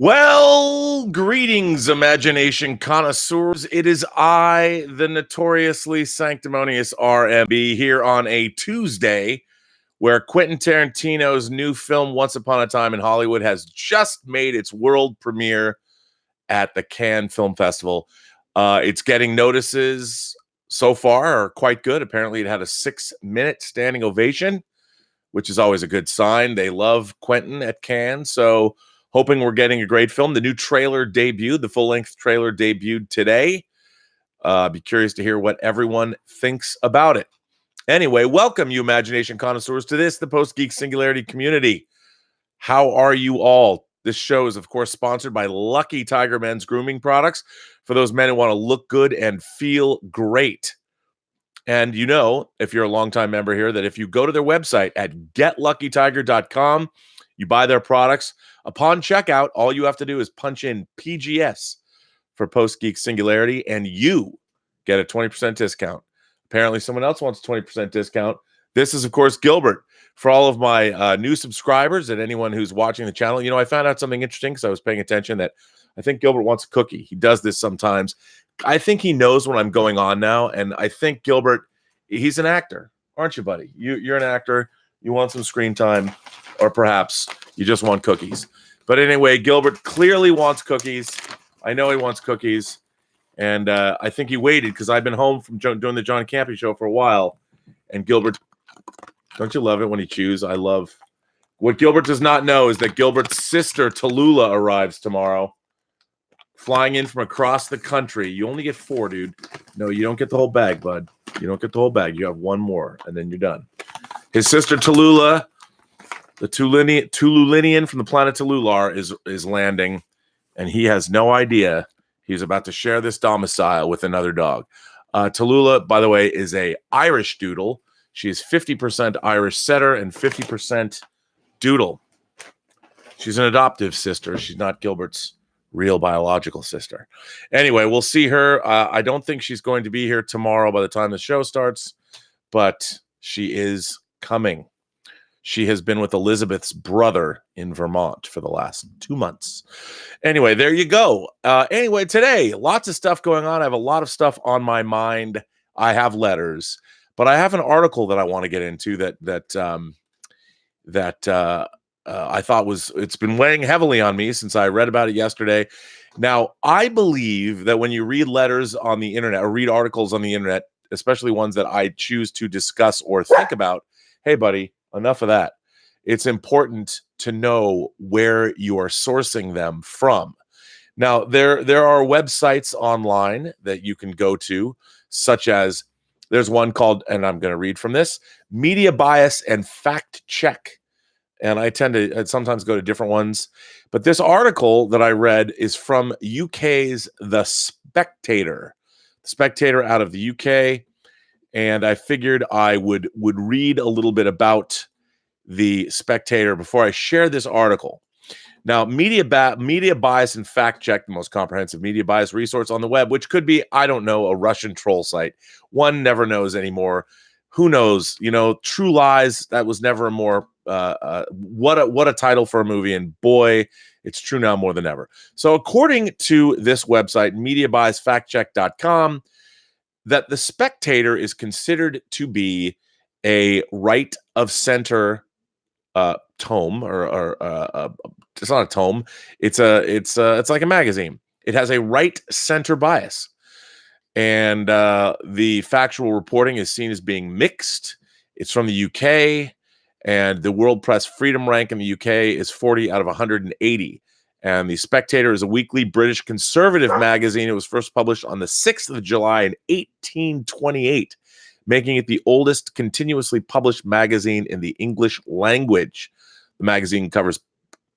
Well, greetings, imagination connoisseurs. It is I, the notoriously sanctimonious RMB, here on a Tuesday where Quentin Tarantino's new film, Once Upon a Time in Hollywood, has just made its world premiere at the Cannes Film Festival. It's getting notices so far are quite good. Apparently, it had a 6-minute standing ovation, which is always a good sign. They love Quentin at Cannes, so hoping we're getting a great film. The new trailer debuted, the full-length trailer debuted today. Be curious to hear what everyone thinks about it. Anyway, welcome, you imagination connoisseurs, to this, the Post-Geek Singularity community. How are you all? This show is, of course, sponsored by Lucky Tiger Men's Grooming Products for those men who want to look good and feel great. And you know, if you're a longtime member here, that if you go to their website at getluckytiger.com, you buy their products. Upon checkout, all you have to do is punch in PGS for Post-Geek Singularity, and you get a 20% discount. Apparently, someone else wants a 20% discount. This is, of course, Gilbert. For all of my new subscribers and anyone who's watching the channel, you know, I found out something interesting because I was paying attention that I think Gilbert wants a cookie. He does this sometimes. I think he knows when I'm going on now, and I think Gilbert, he's an actor, aren't you, buddy? You're an actor. You want some screen time, or perhaps you just want cookies. But anyway, Gilbert clearly wants cookies. I know he wants cookies, and I think he waited because I've been home from doing the John Campy show for a while, and Gilbert, don't you love it when he chews? I love. What Gilbert does not know is that Gilbert's sister, Tallulah, arrives tomorrow, flying in from across the country. You only get 4, dude. No, you don't get the whole bag, bud. You don't get the whole bag. You have 1 more, and then you're done. His sister, Tallulah, the Tululinean from the planet Tallulah, is landing, and he has no idea he's about to share this domicile with another dog. Tallulah, by the way, is a Irish doodle. She is 50% Irish setter and 50% doodle. She's an adoptive sister. She's not Gilbert's real biological sister. Anyway, we'll see her. I don't think she's going to be here tomorrow by the time the show starts, but she is coming. She has been with Elizabeth's brother in Vermont for the last 2 months. Anyway, there you go. Anyway, today, lots of stuff going on. I have a lot of stuff on my mind. I have letters, but I have an article that I want to get into that I thought it's been weighing heavily on me since I read about it yesterday. Now, I believe that when you read letters on the internet or read articles on the internet, especially ones that I choose to discuss or think about, hey, buddy, enough of that. It's important to know where you are sourcing them from. Now, there are websites online that you can go to, such as there's one called, and I'm going to read from this, Media Bias and Fact Check. And I tend to sometimes go to different ones. But this article that I read is from UK's The Spectator. The Spectator out of the UK. And I figured I would read a little bit about the Spectator before I share this article. Now, Media Bias and Fact Check, the most comprehensive media bias resource on the web, which could be, I don't know, a Russian troll site. One never knows anymore. Who knows? You know, True Lies, that was never a more, what a title for a movie. And boy, it's true now more than ever. So according to this website, mediabiasfactcheck.com, that The Spectator is considered to be a right of center tome, or it's not a tome. It's like a magazine. It has a right center bias, and the factual reporting is seen as being mixed. It's from the UK, and the World Press Freedom Rank in the UK is 40 out of 180. And The Spectator is a weekly British conservative magazine. It was first published on the 6th of July in 1828, making it the oldest continuously published magazine in the English language. The magazine covers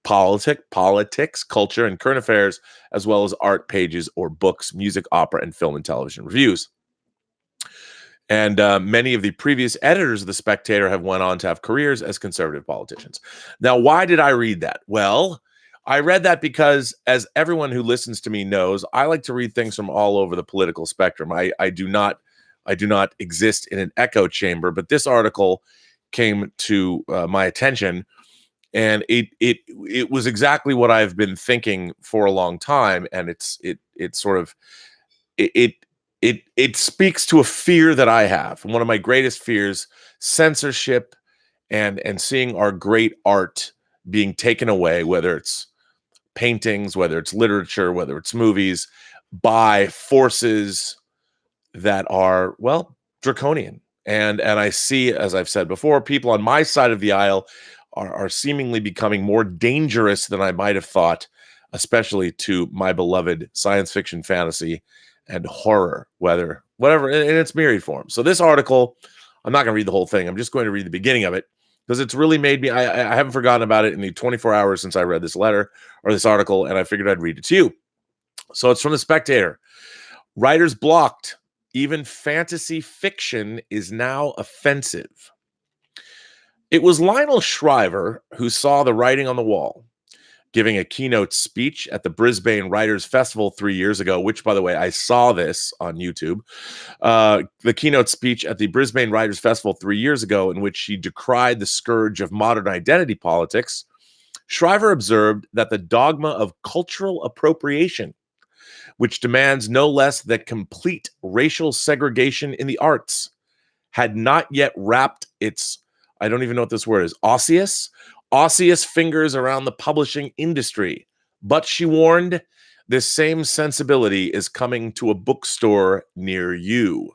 politics, culture, and current affairs, as well as art pages or books, music, opera, and film and television reviews. And many of the previous editors of The Spectator have went on to have careers as conservative politicians. Now, why did I read that? Well, I read that because, as everyone who listens to me knows, I like to read things from all over the political spectrum. I do not exist in an echo chamber, but this article came to my attention And it was exactly what I've been thinking for a long time, and it sort of it it speaks to a fear that I have. One of my greatest fears: censorship, and seeing our great art being taken away, whether it's paintings, whether it's literature, whether it's movies, by forces that are, well, draconian. And I see, as I've said before, people on my side of the aisle are seemingly becoming more dangerous than I might have thought, especially to my beloved science fiction, fantasy, and horror, whatever in its myriad form. So this article, I'm not going to read the whole thing. I'm just going to read the beginning of it, because it's really made me, I haven't forgotten about it in the 24 hours since I read this letter or this article, and I figured I'd read it to you. So it's from The Spectator. Writers blocked. Even fantasy fiction is now offensive. It was Lionel Shriver who saw the writing on the wall, giving a keynote speech at the Brisbane Writers Festival 3 years ago, which, by the way, I saw this on YouTube. The keynote speech at the Brisbane Writers Festival 3 years ago, in which she decried the scourge of modern identity politics, Shriver observed that the dogma of cultural appropriation, which demands no less than complete racial segregation in the arts, had not yet wrapped its, I don't even know what this word is, osseous fingers around the publishing industry. But she warned, this same sensibility is coming to a bookstore near you.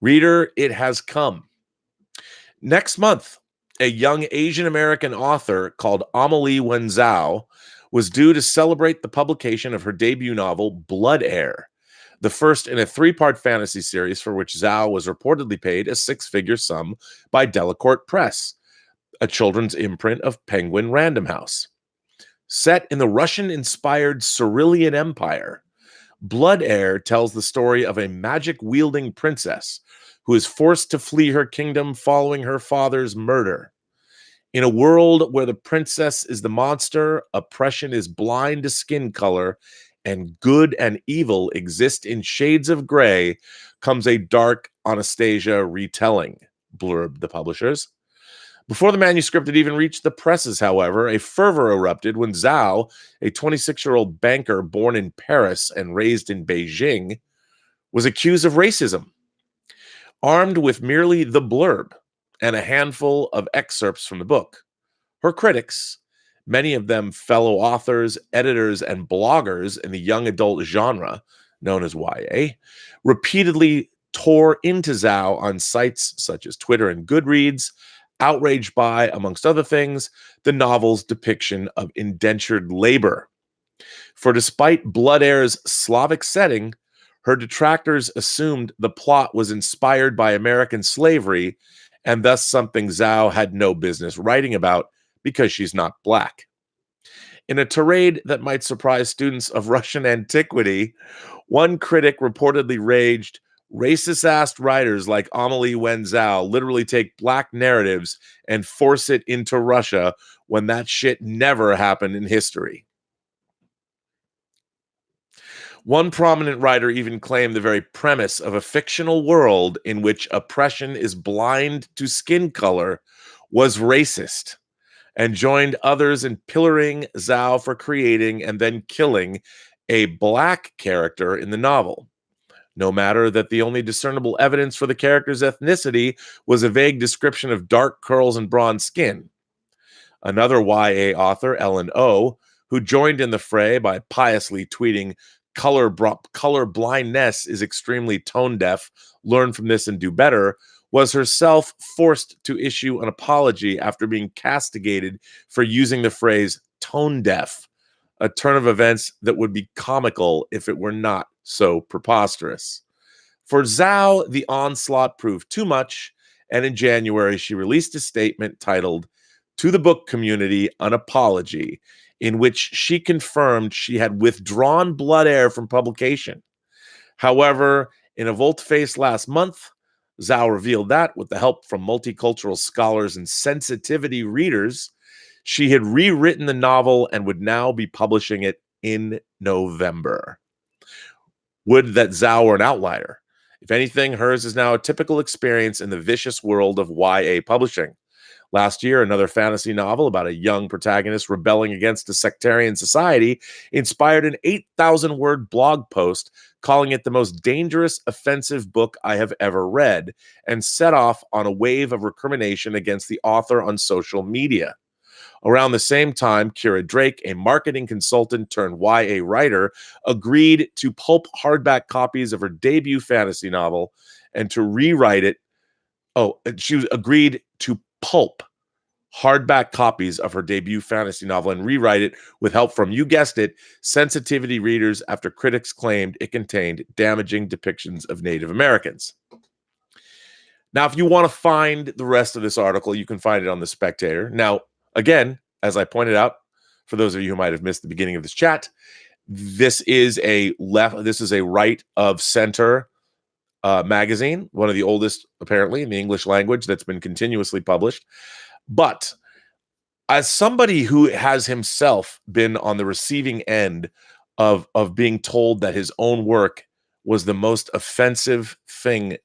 Reader, it has come. Next month, a young Asian American author called Amelie Wenzhou was due to celebrate the publication of her debut novel, Blood Heir, the first in a 3-part fantasy series for which Zhao was reportedly paid a 6-figure sum by Delacorte Press, a children's imprint of Penguin Random House. Set in the Russian-inspired Cyrillian Empire, Blood Heir tells the story of a magic-wielding princess who is forced to flee her kingdom following her father's murder. In a world where the princess is the monster, oppression is blind to skin color, and good and evil exist in shades of gray, comes a dark Anastasia retelling, blurbed the publishers. Before the manuscript had even reached the presses, however, a fervor erupted when Zhao, a 26-year-old banker born in Paris and raised in Beijing, was accused of racism. Armed with merely the blurb and a handful of excerpts from the book, her critics, many of them fellow authors, editors, and bloggers in the young adult genre known as YA, repeatedly tore into Zhao on sites such as Twitter and Goodreads, outraged by, amongst other things, the novel's depiction of indentured labor. For despite Blood Heir's Slavic setting, her detractors assumed the plot was inspired by American slavery, and thus something Zhao had no business writing about because she's not black. In a tirade that might surprise students of Russian antiquity, one critic reportedly raged, "Racist-ass writers like Amelie Wenzhou literally take black narratives and force it into Russia when that shit never happened in history." One prominent writer even claimed the very premise of a fictional world in which oppression is blind to skin color was racist, and joined others in pillorying Zhao for creating and then killing a black character in the novel, no matter that the only discernible evidence for the character's ethnicity was a vague description of dark curls and bronze skin. Another YA author, Ellen O., who joined in the fray by piously tweeting, color blindness is extremely tone deaf, learn from this and do better, was herself forced to issue an apology after being castigated for using the phrase tone deaf, a turn of events that would be comical if it were not so preposterous. For Zhao, the onslaught proved too much, and in January she released a statement titled "To the Book Community, an Apology," in which she confirmed she had withdrawn Blood Heir from publication. However, in a volte-face last month, Zhao revealed that, with the help from multicultural scholars and sensitivity readers, she had rewritten the novel and would now be publishing it in November. Would that Zhao were an outlier. If anything, hers is now a typical experience in the vicious world of YA publishing. Last year, another fantasy novel about a young protagonist rebelling against a sectarian society inspired an 8,000-word blog post calling it the most dangerous, offensive book I have ever read, and set off on a wave of recrimination against the author on social media. Around the same time, Kira Drake, a marketing consultant turned YA writer, agreed to pulp hardback copies of her debut fantasy novel and to rewrite it. She agreed to pulp hardback copies of her debut fantasy novel and rewrite it with help from, you guessed it, sensitivity readers after critics claimed it contained damaging depictions of Native Americans. Now, if you want to find the rest of this article, you can find it on The Spectator. Now, again, as I pointed out, for those of you who might have missed the beginning of this chat, this is a right of center magazine, one of the oldest, apparently, in the English language that's been continuously published. But as somebody who has himself been on the receiving end of being told that his own work was the most offensive thing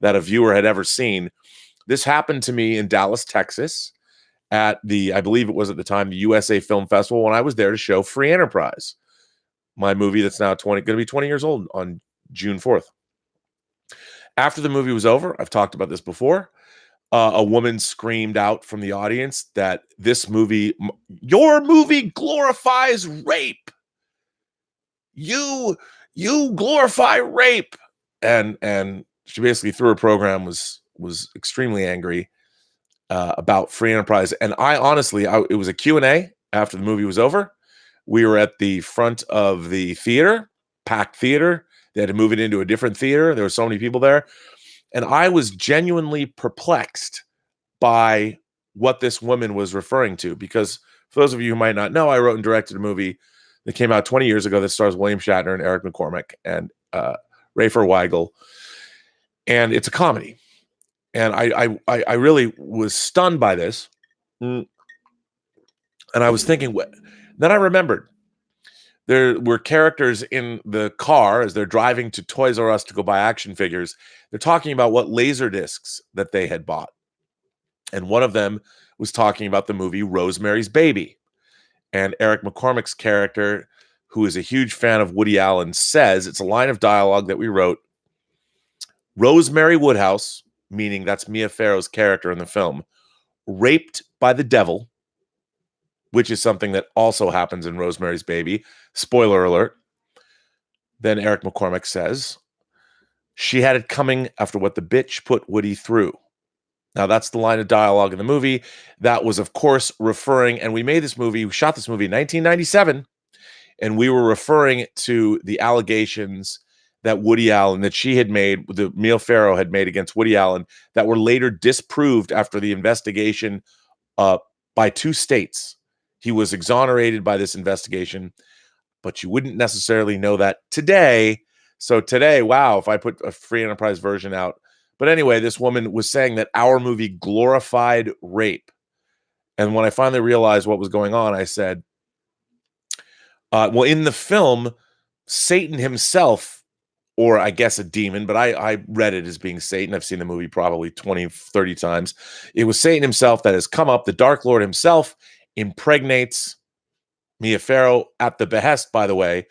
that a viewer had ever seen, this happened to me in Dallas, Texas, at I believe it was at the time, the USA Film Festival, when I was there to show Free Enterprise, my movie that's now going to be 20 years old on June 4th. After the movie was over, I've talked about this before, a woman screamed out from the audience that your movie glorifies rape. You glorify rape. And she basically, through her program, was extremely angry about Free Enterprise. And I honestly, it was a Q&A after the movie was over. We were at the front of the theater, packed theater. They had to move it into a different theater. There were so many people there. And I was genuinely perplexed by what this woman was referring to. Because for those of you who might not know, I wrote and directed a movie that came out 20 years ago that stars William Shatner and Eric McCormack and Rafer Weigel. And it's a comedy. And I really was stunned by this. And I was thinking, then I remembered there were characters in the car as they're driving to Toys R Us to go buy action figures. They're talking about what laser discs that they had bought. And one of them was talking about the movie Rosemary's Baby. And Eric McCormack's character, who is a huge fan of Woody Allen, says, it's a line of dialogue that we wrote, Rosemary Woodhouse, meaning that's Mia Farrow's character in the film, raped by the devil, which is something that also happens in Rosemary's Baby. Spoiler alert. Then Eric McCormack says, she had it coming after what the bitch put Woody through. Now, that's the line of dialogue in the movie. That was, of course, referring, and we shot this movie in 1997, and we were referring to the allegations that Woody Allen, that she had made, that Mia Farrow had made against Woody Allen, that were later disproved after the investigation by 2 states. He was exonerated by this investigation, but you wouldn't necessarily know that today. So today, wow, if I put a Free Enterprise version out. But anyway, this woman was saying that our movie glorified rape. And when I finally realized what was going on, I said, well, in the film, Satan himself, or I guess a demon, but I read it as being Satan. I've seen the movie probably 20, 30 times. It was Satan himself that has come up. The Dark Lord himself impregnates Mia Farrow at the behest, by the way,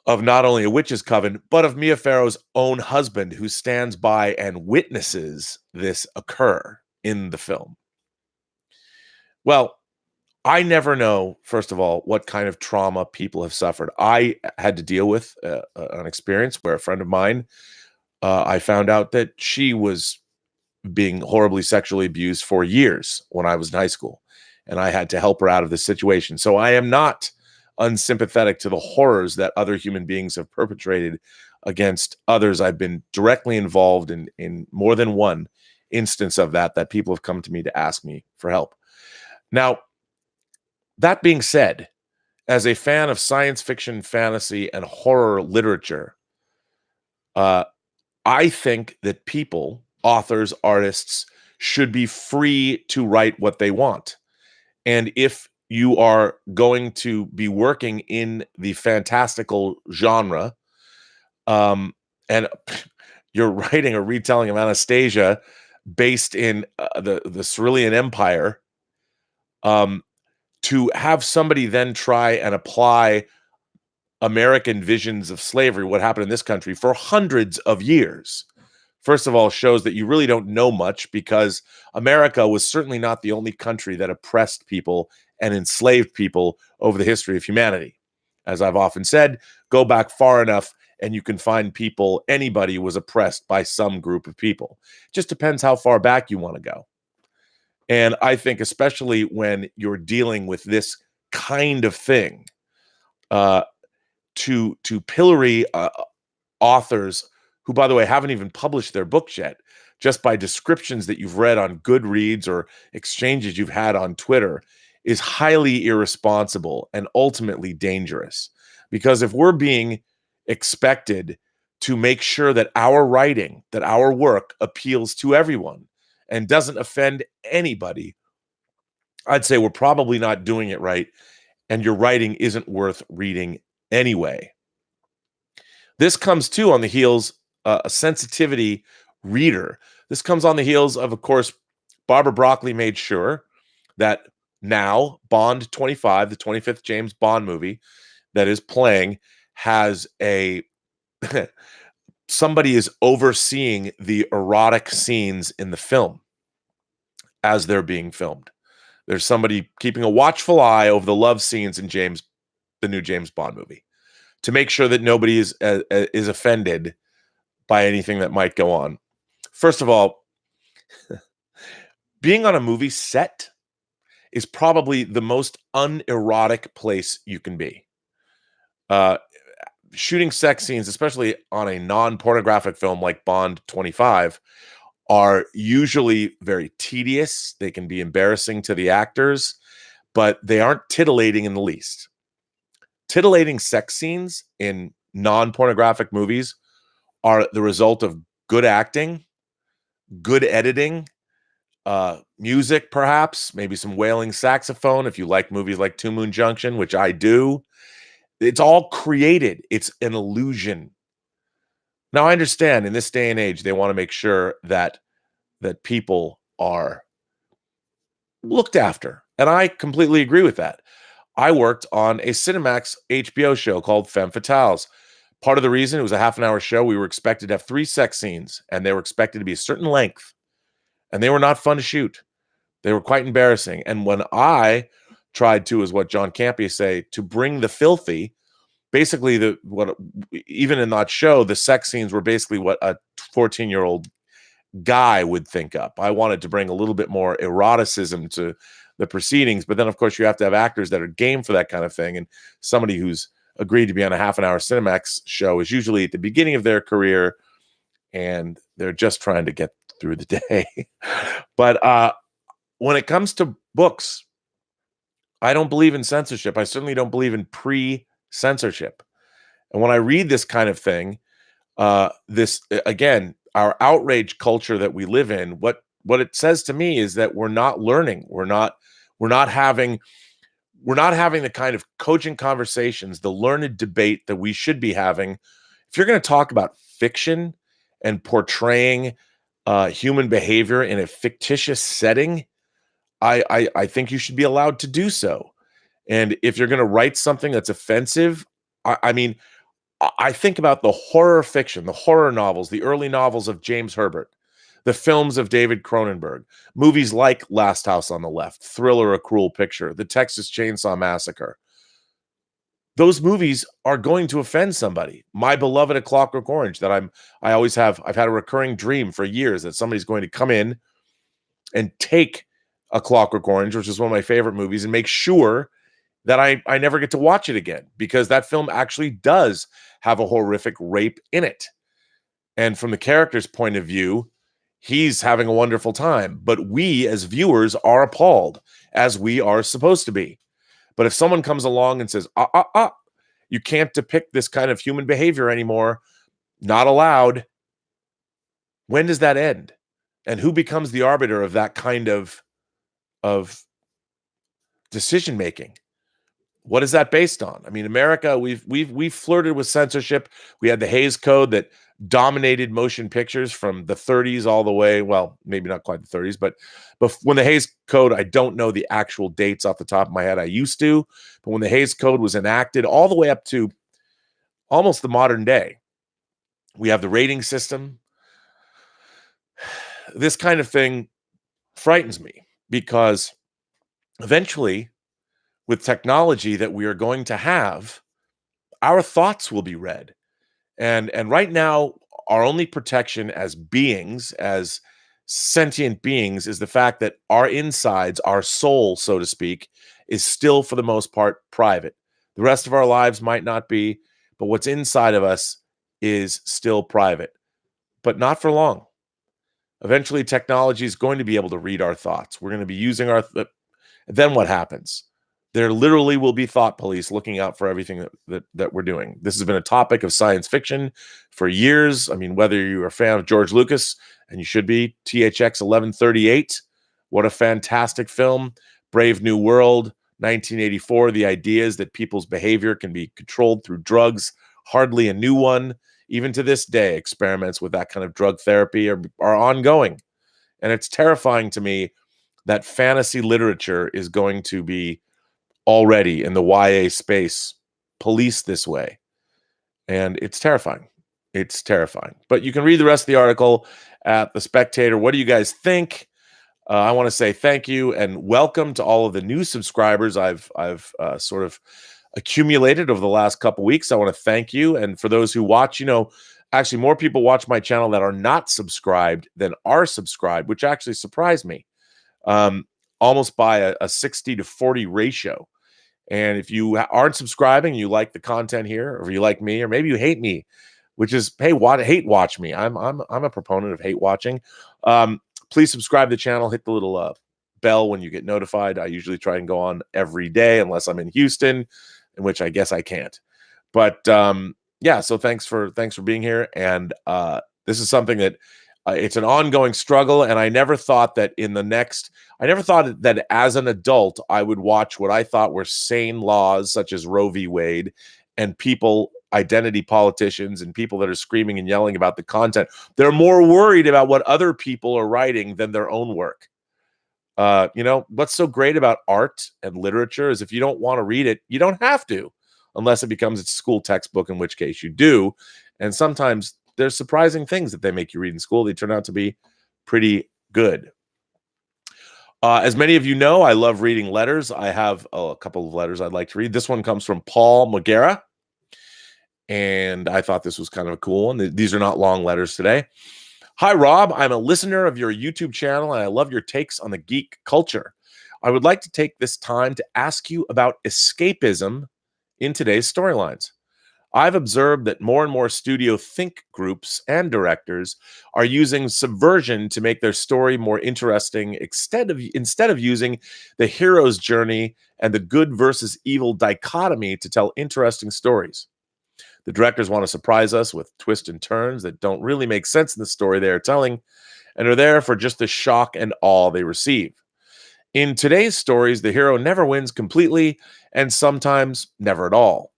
of not only a witch's coven, but of Mia Farrow's own husband, who stands by and witnesses this occur in the film. Well, I never know, first of all, what kind of trauma people have suffered. I had to deal with an experience where a friend of mine, I found out that she was being horribly sexually abused for years when I was in high school, and I had to help her out of this situation. So I am not unsympathetic to the horrors that other human beings have perpetrated against others. I've been directly involved in more than one instance of that people have come to me to ask me for help. Now, that being said, as a fan of science fiction, fantasy, and horror literature, I think that people, authors, artists, should be free to write what they want. And if you are going to be working in the fantastical genre, and you're writing a retelling of Anastasia based in the Cyrillian Empire, to have somebody then try and apply American visions of slavery, what happened in this country for hundreds of years, first of all, shows that you really don't know much, because America was certainly not the only country that oppressed people and enslaved people over the history of humanity. As I've often said, go back far enough and you can find people, anybody was oppressed by some group of people. It just depends how far back you want to go. And I think especially when you're dealing with this kind of thing, to pillory authors who, by the way, haven't even published their books yet, just by descriptions that you've read on Goodreads or exchanges you've had on Twitter, is highly irresponsible and ultimately dangerous. Because if we're being expected to make sure that our writing, that our work appeals to everyone and doesn't offend anybody, I'd say we're probably not doing it right, and your writing isn't worth reading anyway. This comes too on the heels a sensitivity reader. This comes on the heels of course, Barbara Broccoli made sure that now Bond 25, the 25th James Bond movie that is playing, has a somebody is overseeing the erotic scenes in the film as they're being filmed. There's somebody keeping a watchful eye over the love scenes in the new James Bond movie, to make sure that nobody is offended by anything that might go on. First of all, being on a movie set is probably the most unerotic place you can be. Shooting sex scenes, especially on a non-pornographic film like Bond 25, are usually very tedious. They can be embarrassing to the actors, but they aren't titillating in the least. Titillating sex scenes in non-pornographic movies are the result of good acting, good editing, music, perhaps, maybe some wailing saxophone if you like movies like Two Moon Junction, which I do. It's all created. It's an illusion. Now, I understand in this day and age, they want to make sure that people are looked after. And I completely agree with that. I worked on a Cinemax HBO show called Femme Fatales. Part of the reason, it was a half-an-hour show, we were expected to have 3 sex scenes, and they were expected to be a certain length. And they were not fun to shoot. They were quite embarrassing. And when I tried to, is what John Campea say, to bring the filthy, basically even in that show, the sex scenes were basically what a 14-year-old guy would think up. I wanted to bring a little bit more eroticism to the proceedings, but then of course you have to have actors that are game for that kind of thing, and somebody who's agreed to be on a half-an-hour Cinemax show is usually at the beginning of their career and they're just trying to get through the day. But when it comes to books, I don't believe in censorship. I certainly don't believe in pre-censorship. And when I read this kind of thing, this again, our outrage culture that we live in, what it says to me is that we're not learning. We're not having the kind of cogent conversations, the learned debate that we should be having. If you're going to talk about fiction and portraying human behavior in a fictitious setting, I think you should be allowed to do so. And if you're going to write something that's offensive, I mean, I think about the horror fiction, the horror novels, the early novels of James Herbert, the films of David Cronenberg, movies like Last House on the Left, Thriller: A Cruel Picture, The Texas Chainsaw Massacre. Those movies are going to offend somebody. My Beloved: A Clockwork Orange, that I've had a recurring dream for years that somebody's going to come in and take A Clockwork Orange, which is one of my favorite movies, and make sure that I never get to watch it again, because that film actually does have a horrific rape in it. And from the character's point of view, he's having a wonderful time. But we as viewers are appalled, as we are supposed to be. But if someone comes along and says, you can't depict this kind of human behavior anymore, not allowed, when does that end? And who becomes the arbiter of that kind of decision-making? What is that based on? I mean, America, we've flirted with censorship. We had the Hays Code that dominated motion pictures from the 30s all the way, well, maybe not quite the 30s, but when the Hays Code, I don't know the actual dates off the top of my head. I used to, but when the Hays Code was enacted all the way up to almost the modern day, we have the rating system. This kind of thing frightens me because eventually, with technology that we are going to have, our thoughts will be read. And right now, our only protection as beings, as sentient beings, is the fact that our insides, our soul, so to speak, is still for the most part private. The rest of our lives might not be, but what's inside of us is still private, but not for long. Eventually, technology is going to be able to read our thoughts. We're going to be using then what happens? There literally will be thought police looking out for everything that we're doing. This has been a topic of science fiction for years. I mean, whether you're a fan of George Lucas, and you should be, THX 1138, what a fantastic film. Brave New World, 1984, the ideas that people's behavior can be controlled through drugs, hardly a new one. Even to this day, experiments with that kind of drug therapy are ongoing. And it's terrifying to me that fantasy literature is going to be already in the YA space policed this way. And it's terrifying. It's terrifying. But you can read the rest of the article at The Spectator. What do you guys think? I want to say thank you and welcome to all of the new subscribers I've sort of accumulated over the last couple weeks. I want to thank you. And for those who watch, actually more people watch my channel that are not subscribed than are subscribed, which actually surprised me. Almost by a 60 to 40 ratio. And if you aren't subscribing, you like the content here, or you like me, or maybe you hate me, which is, hey, hate watch me. I'm a proponent of hate watching. Please subscribe to the channel. Hit the little bell when you get notified. I usually try and go on every day, unless I'm in Houston, in which I guess I can't. But yeah, so thanks for being here. And this is something that it's an ongoing struggle, and I never thought that as an adult I would watch what I thought were sane laws such as Roe v. Wade, and identity politicians and people that are screaming and yelling about the content. They're more worried about what other people are writing than their own work. What's so great about art and literature is if you don't want to read it, you don't have to, unless it becomes a school textbook, in which case you do. And sometimes there's surprising things that they make you read in school. They turn out to be pretty good. As many of you know, I love reading letters. I have a couple of letters I'd like to read. This one comes from Paul Magera, and I thought this was kind of a cool one. These are not long letters today. Hi, Rob. I'm a listener of your YouTube channel, and I love your takes on the geek culture. I would like to take this time to ask you about escapism in today's storylines. I've observed that more and more studio think groups and directors are using subversion to make their story more interesting instead of using the hero's journey and the good versus evil dichotomy to tell interesting stories. The directors want to surprise us with twists and turns that don't really make sense in the story they are telling and are there for just the shock and awe they receive. In today's stories, the hero never wins completely and sometimes never at all.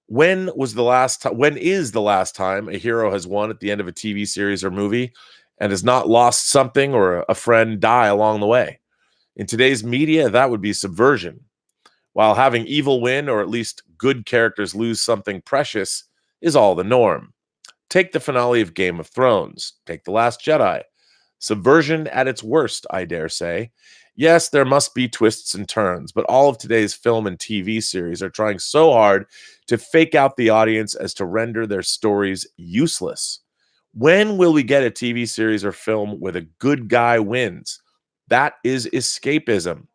When is the last time a hero has won at the end of a TV series or movie and has not lost something or a friend die along the way? In today's media, that would be subversion. While having evil win, or at least good characters lose something precious, is all the norm. Take the finale of Game of Thrones. Take The Last Jedi. Subversion at its worst, I dare say. Yes, there must be twists and turns, but all of today's film and TV series are trying so hard to fake out the audience as to render their stories useless. When will we get a TV series or film where the good guy wins? That is escapism.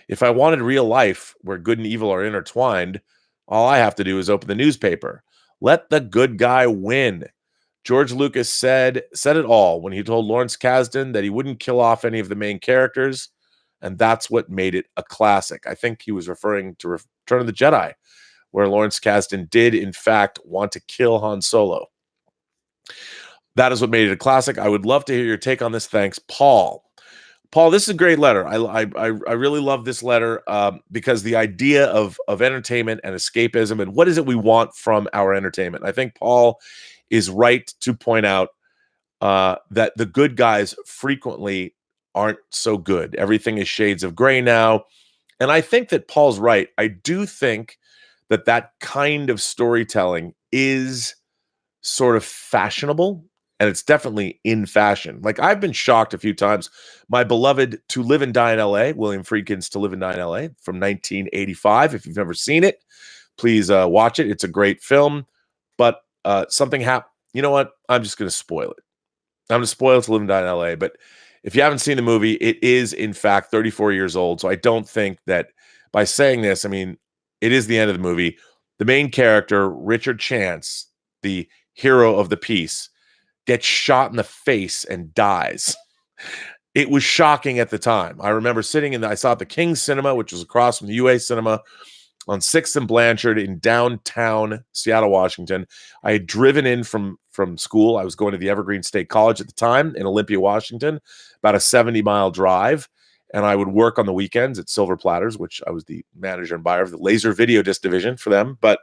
If I wanted real life where good and evil are intertwined, all I have to do is open the newspaper. Let the good guy win. George Lucas said it all when he told Lawrence Kasdan that he wouldn't kill off any of the main characters, and that's what made it a classic. I think he was referring to Return of the Jedi, where Lawrence Kasdan did, in fact, want to kill Han Solo. That is what made it a classic. I would love to hear your take on this. Thanks, Paul. Paul, this is a great letter. I really love this letter because the idea of entertainment and escapism and what is it we want from our entertainment. I think Paul is right to point out that the good guys frequently aren't so good. Everything is shades of gray now. And I think that Paul's right. I do think that that kind of storytelling is sort of fashionable, and it's definitely in fashion. Like, I've been shocked a few times. My beloved To Live and Die in LA, William Friedkin's To Live and Die in LA from 1985. If you've never seen it, please watch it. It's a great film. But something happened. You know what? I'm just going to spoil it. I'm going to spoil To Live and Die in LA. But if you haven't seen the movie, it is, in fact, 34 years old. So I don't think that by saying this, I mean, it is the end of the movie. The main character, Richard Chance, the hero of the piece, gets shot in the face and dies. It was shocking at the time. I remember I saw it at the King's Cinema, which was across from the UA Cinema on 6th and Blanchard in downtown Seattle, Washington. I had driven in from school. I was going to the Evergreen State College at the time in Olympia, Washington, about a 70-mile drive. And I would work on the weekends at Silver Platters, which I was the manager and buyer of the laser video disc division for them. But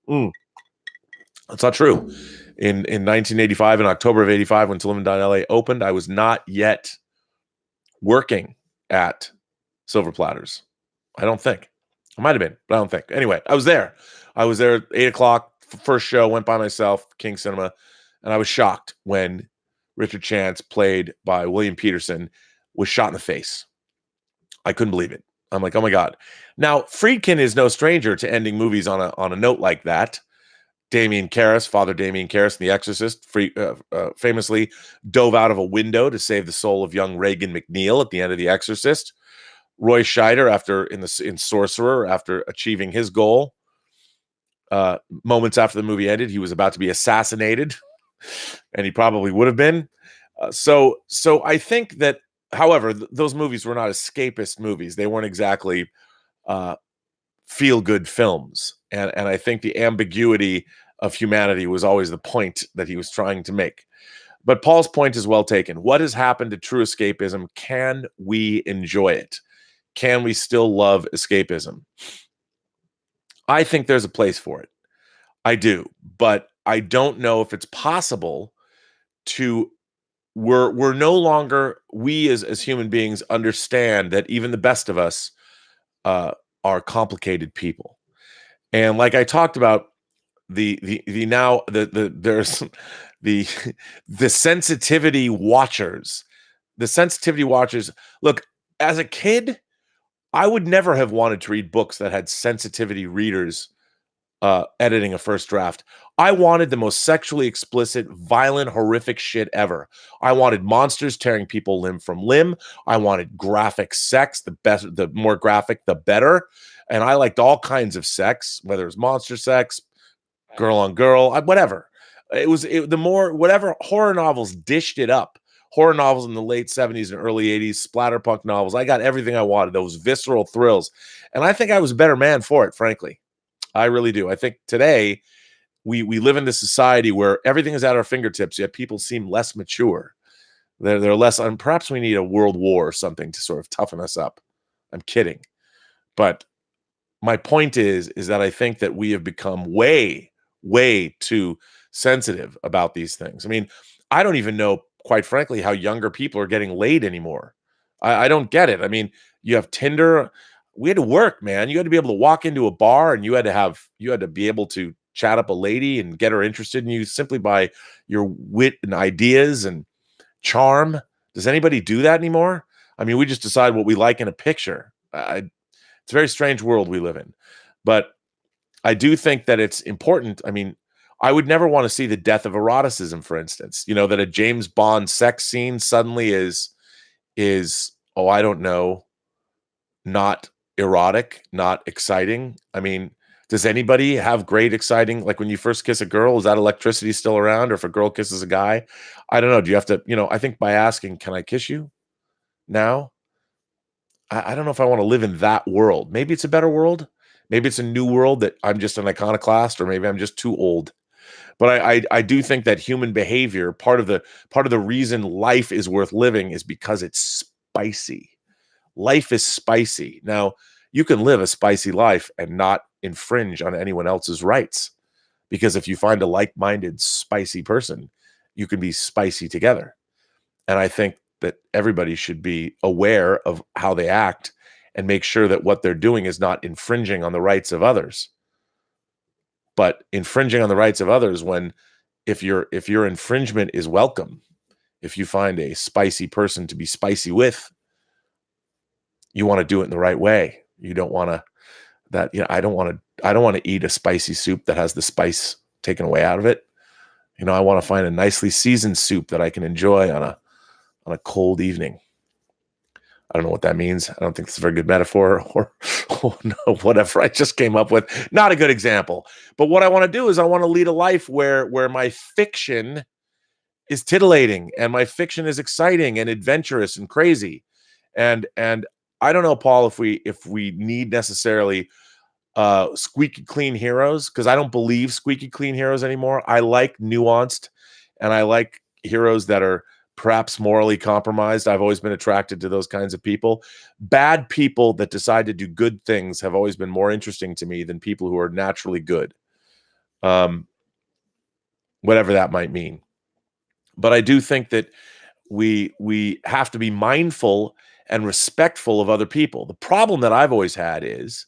that's not true. In 1985, in October of 85, when To Live and Die in LA opened, I was not yet working at Silver Platters. I don't think. I might have been, but I don't think. Anyway, I was there. I was there at 8 o'clock, first show, went by myself, King Cinema, and I was shocked when Richard Chance, played by William Peterson, was shot in the face. I couldn't believe it. I'm like, oh my God. Now, Friedkin is no stranger to ending movies on a note like that. Damien Karras, Father Damien Karras in The Exorcist, famously dove out of a window to save the soul of young Regan McNeil at the end of The Exorcist. Roy Scheider, in Sorcerer, after achieving his goal, moments after the movie ended, he was about to be assassinated, and he probably would have been. So I think that, however, those movies were not escapist movies. They weren't exactly feel-good films. And I think the ambiguity of humanity was always the point that he was trying to make. But Paul's point is well taken. What has happened to true escapism? Can we enjoy it? Can we still love escapism? I think there's a place for it. I do. But I don't know if it's possible to... We're no longer... We as human beings understand that even the best of us are complicated people. And like I talked about, there's the sensitivity watchers. The sensitivity watchers. Look, as a kid, I would never have wanted to read books that had sensitivity readers editing a first draft. I wanted the most sexually explicit, violent, horrific shit ever. I wanted monsters tearing people limb from limb. I wanted graphic sex. The more graphic, the better. And I liked all kinds of sex, whether it was monster sex, girl on girl, whatever. Whatever horror novels dished it up. Horror novels in the late 70s and early 80s, splatterpunk novels. I got everything I wanted, those visceral thrills. And I think I was a better man for it, frankly. I really do. I think today we live in this society where everything is at our fingertips, yet people seem less mature. They're less, and perhaps we need a world war or something to sort of toughen us up. I'm kidding. But my point is that I think that we have become way, way too sensitive about these things. I mean, I don't even know, quite frankly, how younger people are getting laid anymore. I don't get it. I mean, you have Tinder. We had to work, man. You had to be able to walk into a bar and you had to be able to chat up a lady and get her interested in you simply by your wit and ideas and charm. Does anybody do that anymore? I mean, we just decide what we like in a picture. It's a very strange world we live in. But I do think that it's important. I mean, I would never want to see the death of eroticism, for instance. You know, that a James Bond sex scene suddenly is, oh, I don't know, not erotic, not exciting. I mean, does anybody have great exciting, like when you first kiss a girl, is that electricity still around? Or if a girl kisses a guy? I don't know. Do you have to, I think by asking, can I kiss you now? I don't know if I want to live in that world. Maybe it's a better world. Maybe it's a new world that I'm just an iconoclast, or maybe I'm just too old. But I do think that human behavior, part of the reason life is worth living is because it's spicy. Life is spicy. Now, you can live a spicy life and not infringe on anyone else's rights. because if you find a like-minded, spicy person, you can be spicy together. And I think that everybody should be aware of how they act and make sure that what they're doing is not infringing on the rights of others. But infringing on the rights of others, when if your infringement is welcome, if you find a spicy person to be spicy with, you want to do it in the right way. You don't want to I don't want to eat a spicy soup that has the spice taken away out of it. I want to find a nicely seasoned soup that I can enjoy on a cold evening. I don't know what that means. I don't think it's a very good metaphor or no, whatever I just came up with. Not a good example. But what I want to do is I want to lead a life where my fiction is titillating and my fiction is exciting and adventurous and crazy. And I don't know, Paul, if we need necessarily squeaky clean heroes, because I don't believe squeaky clean heroes anymore. I like nuanced, and I like heroes that are perhaps morally compromised. I've always been attracted to those kinds of people. Bad people that decide to do good things have always been more interesting to me than people who are naturally good. Whatever that might mean. But I do think that we have to be mindful and respectful of other people. The problem that I've always had is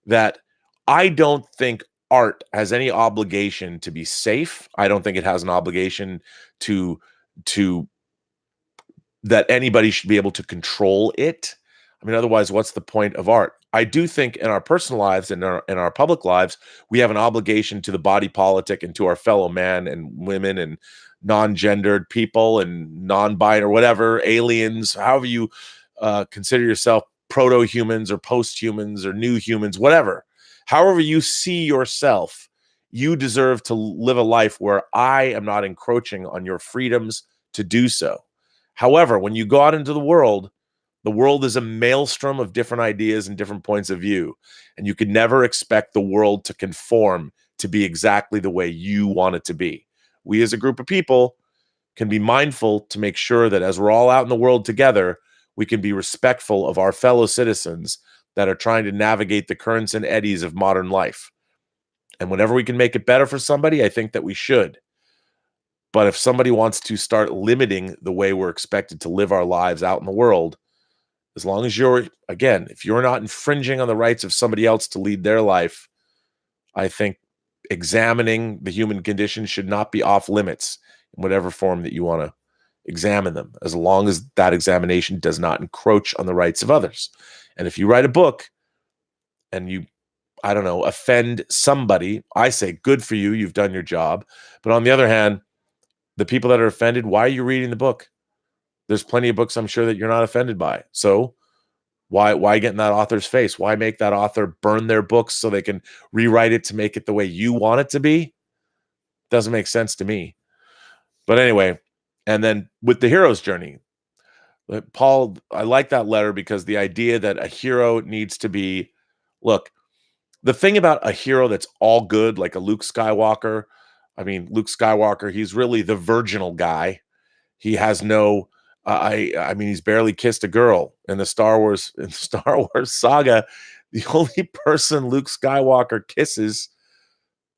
that I don't think art has any obligation to be safe. I don't think it has an obligation to that anybody should be able to control it. I mean, otherwise, what's the point of art? I do think in our personal lives and in our public lives, we have an obligation to the body politic and to our fellow man and women and non-gendered people and non-binary or whatever, aliens, however you consider yourself, proto-humans or post-humans or new humans, whatever. However you see yourself, you deserve to live a life where I am not encroaching on your freedoms to do so. However, when you go out into the world is a maelstrom of different ideas and different points of view, and you can never expect the world to conform to be exactly the way you want it to be. We as a group of people can be mindful to make sure that as we're all out in the world together, we can be respectful of our fellow citizens that are trying to navigate the currents and eddies of modern life. And whenever we can make it better for somebody, I think that we should. But if somebody wants to start limiting the way we're expected to live our lives out in the world, as long as if you're not infringing on the rights of somebody else to lead their life, I think examining the human condition should not be off limits in whatever form that you want to examine them, as long as that examination does not encroach on the rights of others. And if you write a book and you, I don't know, offend somebody, I say, good for you, you've done your job. But on the other hand, the people that are offended, why are you reading the book? There's plenty of books I'm sure that you're not offended by. So why get in that author's face? Why make that author burn their books so they can rewrite it to make it the way you want it to be? Doesn't make sense to me. But anyway, and then with the hero's journey, Paul, I like that letter because the idea that a hero needs to be, look, the thing about a hero that's all good, like a Luke Skywalker, Luke Skywalker, he's really the virginal guy. He has no, he's barely kissed a girl in the Star Wars saga. The only person Luke Skywalker kisses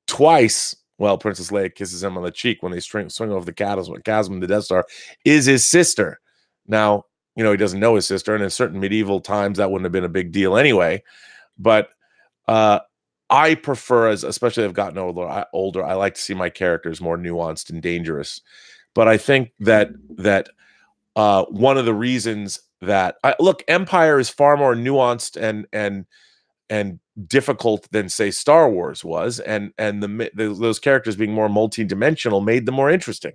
twice, well, Princess Leia kisses him on the cheek when they swing over the chasm in the Death Star, is his sister. Now, he doesn't know his sister, and in certain medieval times, that wouldn't have been a big deal anyway. But I prefer, especially as I've gotten older, I like to see my characters more nuanced and dangerous. But I think that one of the reasons that Empire is far more nuanced and difficult than, say, Star Wars was, and those characters being more multi-dimensional made them more interesting.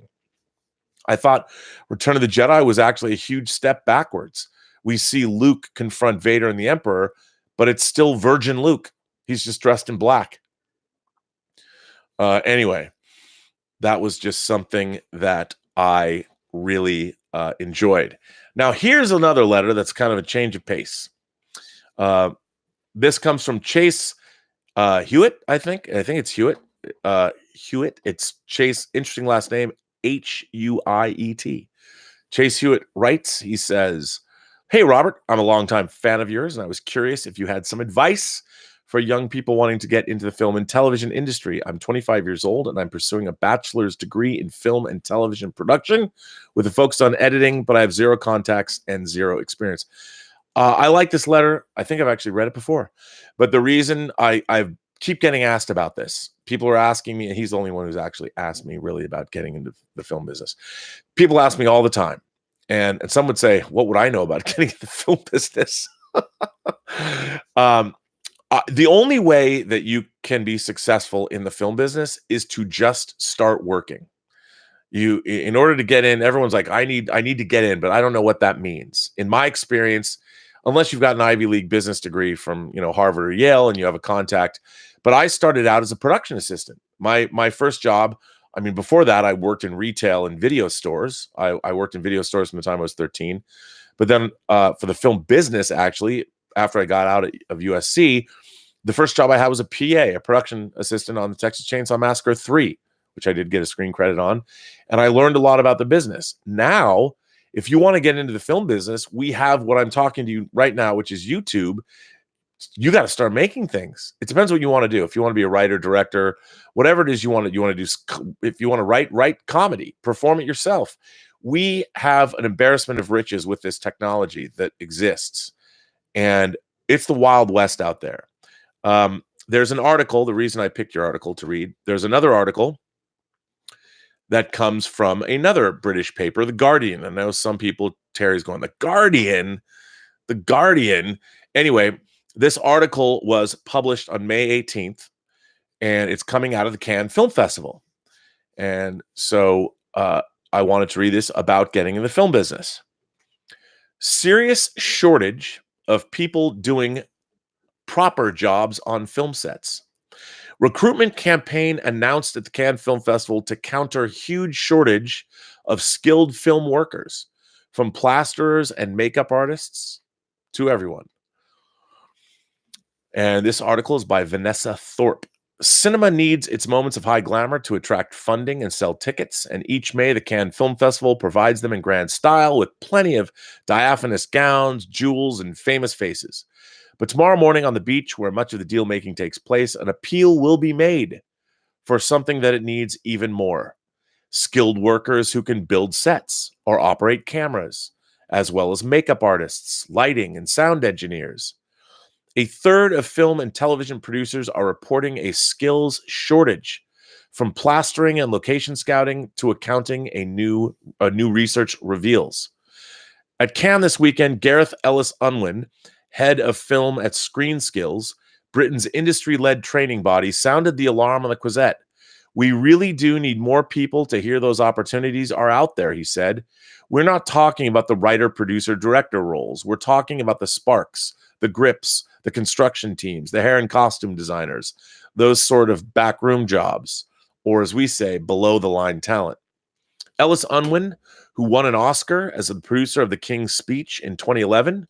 I thought Return of the Jedi was actually a huge step backwards. We see Luke confront Vader and the Emperor, but it's still Virgin Luke. He's just dressed in black. Anyway, that was just something that I really enjoyed. Now, here's another letter that's kind of a change of pace. This comes from Chase Hewitt, I think. I think it's Hewitt. Hewitt. It's Chase. Interesting last name. Huiet. Chase Hewitt writes, he says, "Hey, Robert, I'm a longtime fan of yours, and I was curious if you had some advice for young people wanting to get into the film and television industry. I'm 25 years old and I'm pursuing a bachelor's degree in film and television production with a focus on editing, but I have zero contacts and zero experience. I like this letter. I think I've actually read it before, but the reason I keep getting asked about this, people are asking me, and he's the only one who's actually asked me really about getting into the film business. People ask me all the time, and some would say, what would I know about getting into the film business? The only way that you can be successful in the film business is to just start working. In order to get in, everyone's like, I need to get in, but I don't know what that means. In my experience, unless you've got an Ivy League business degree from, Harvard or Yale and you have a contact. But I started out as a production assistant. My first job, before that, I worked in retail and video stores. I worked in video stores from the time I was 13. But then for the film business, actually, after I got out of USC, the first job I had was a PA, a production assistant on the Texas Chainsaw Massacre 3, which I did get a screen credit on. And I learned a lot about the business. Now, if you want to get into the film business, we have what I'm talking to you right now, which is YouTube. You got to start making things. It depends what you want to do. If you want to be a writer, director, whatever it is you want to do, if you want to write comedy, perform it yourself. We have an embarrassment of riches with this technology that exists. And it's the Wild West out there. There's an article, the reason I picked your article to read, there's another article that comes from another British paper, The Guardian. I know some people, Terry's going, The Guardian? The Guardian. Anyway, this article was published on May 18th, and it's coming out of the Cannes Film Festival. And so I wanted to read this about getting in the film business. Serious shortage of people doing proper jobs on film sets. Recruitment campaign announced at the Cannes Film Festival to counter huge shortage of skilled film workers, from plasterers and makeup artists to everyone. And this article is by Vanessa Thorpe. Cinema needs its moments of high glamour to attract funding and sell tickets, and each May the Cannes Film Festival provides them in grand style with plenty of diaphanous gowns, jewels, and famous faces. But tomorrow morning on the beach, where much of the deal-making takes place, an appeal will be made for something that it needs even more. Skilled workers who can build sets or operate cameras, as well as makeup artists, lighting, and sound engineers. A third of film and television producers are reporting a skills shortage, from plastering and location scouting to accounting, a new research reveals. At Cannes this weekend, Gareth Ellis Unwin, head of film at Screen Skills, Britain's industry-led training body, sounded the alarm on the Quizette. We really do need more people to hear those opportunities are out there, he said. We're not talking about the writer, producer, director roles. We're talking about the sparks, the grips, the construction teams, the hair and costume designers, those sort of backroom jobs, or as we say, below-the-line talent. Ellis Unwin, who won an Oscar as the producer of The King's Speech in 2011,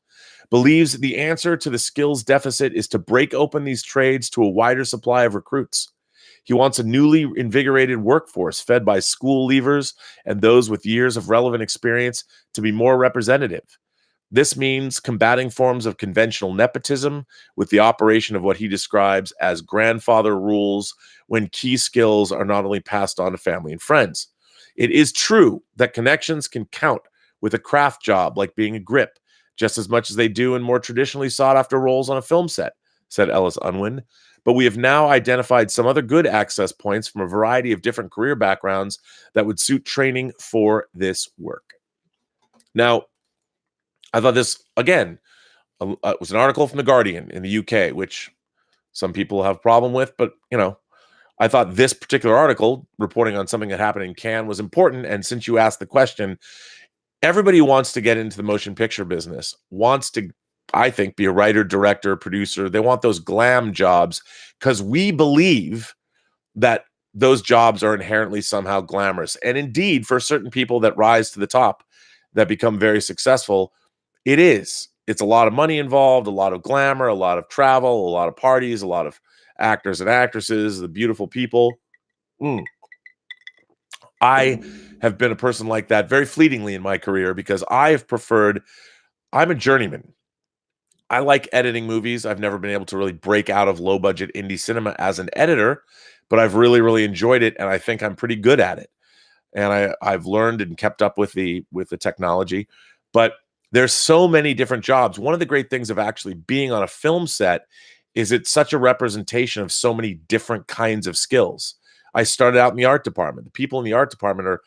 believes the answer to the skills deficit is to break open these trades to a wider supply of recruits. He wants a newly invigorated workforce fed by school leavers and those with years of relevant experience to be more representative. This means combating forms of conventional nepotism with the operation of what he describes as grandfather rules, when key skills are not only passed on to family and friends. It is true that connections can count with a craft job like being a grip, just as much as they do in more traditionally sought-after roles on a film set, said Ellis Unwin. But we have now identified some other good access points from a variety of different career backgrounds that would suit training for this work. Now, I thought this, again, was an article from The Guardian in the UK, which some people have a problem with, but, I thought this particular article reporting on something that happened in Cannes was important. And since you asked the question, everybody who wants to get into the motion picture business wants to, I think, be a writer, director, producer. They want those glam jobs because we believe that those jobs are inherently somehow glamorous. And indeed, for certain people that rise to the top, that become very successful, it is. It's a lot of money involved, a lot of glamour, a lot of travel, a lot of parties, a lot of actors and actresses, the beautiful people. I have been a person like that very fleetingly in my career because I have preferred, I'm a journeyman. I like editing movies. I've never been able to really break out of low budget indie cinema as an editor, but I've really, really enjoyed it, and I think I'm pretty good at it. And I've learned and kept up with the technology. But there's so many different jobs. One of the great things of actually being on a film set is it's such a representation of so many different kinds of skills. I started out in the art department. The people in the art department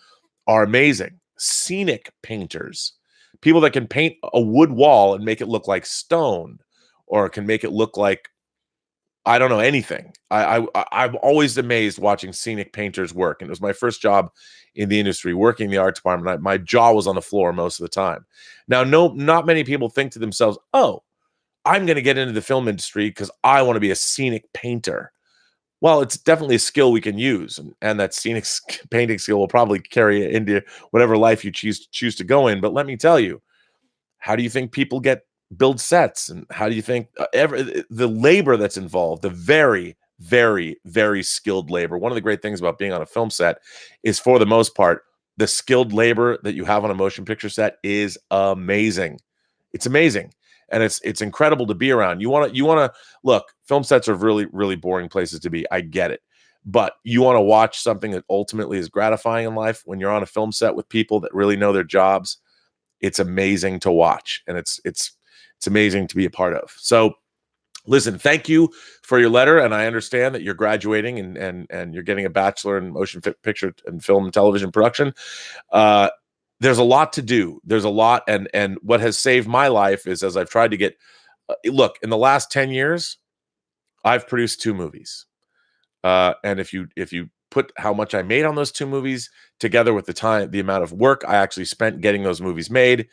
are amazing. Scenic painters, people that can paint a wood wall and make it look like stone, or can make it look like, I don't know, anything. I'm always amazed watching scenic painters work. And it was my first job in the industry, working in the art department. My jaw was on the floor most of the time. Now, not many people think to themselves, oh, I'm going to get into the film industry because I want to be a scenic painter. Well, it's definitely a skill we can use, and that scenic painting skill will probably carry you into whatever life you choose to go in. But let me tell you, how do you think people build sets, and how do you think the labor that's involved, the very, very, very skilled labor? One of the great things about being on a film set is, for the most part, the skilled labor that you have on a motion picture set is amazing. It's amazing. And it's incredible to be around. You want to look, film sets are really, really boring places to be. I get it. But you want to watch something that ultimately is gratifying in life when you're on a film set with people that really know their jobs. It's amazing to watch, and it's amazing to be a part of. So listen, thank you for your letter, and I understand that you're graduating and you're getting a bachelor in motion picture and film and television production. There's a lot to do. There's a lot, and what has saved my life is, as I've tried to get look, in the last 10 years, I've produced 2 movies. And if you put how much I made on those 2 movies together with the amount of work I actually spent getting those movies made,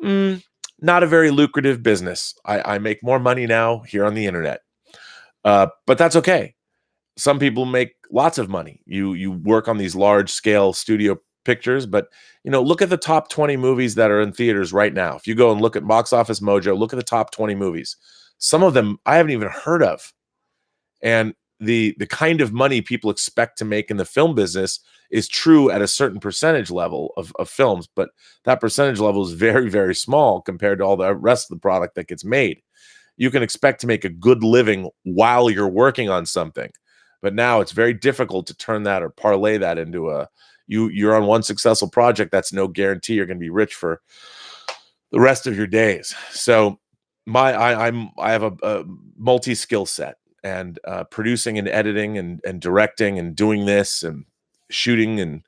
not a very lucrative business. I make more money now here on the internet. But that's okay. Some people make lots of money. You work on these large scale studio pictures, but look at the top 20 movies that are in theaters right now. If you go and look at Box Office Mojo, look at the top 20 movies. Some of them I haven't even heard of. And the kind of money people expect to make in the film business is true at a certain percentage level of films, but that percentage level is very, very small compared to all the rest of the product that gets made. You can expect to make a good living while you're working on something, but now it's very difficult to turn that or parlay that into you're on one successful project. That's no guarantee you're going to be rich for the rest of your days. So I have a multi skill set, and producing and editing and directing and doing this and shooting, and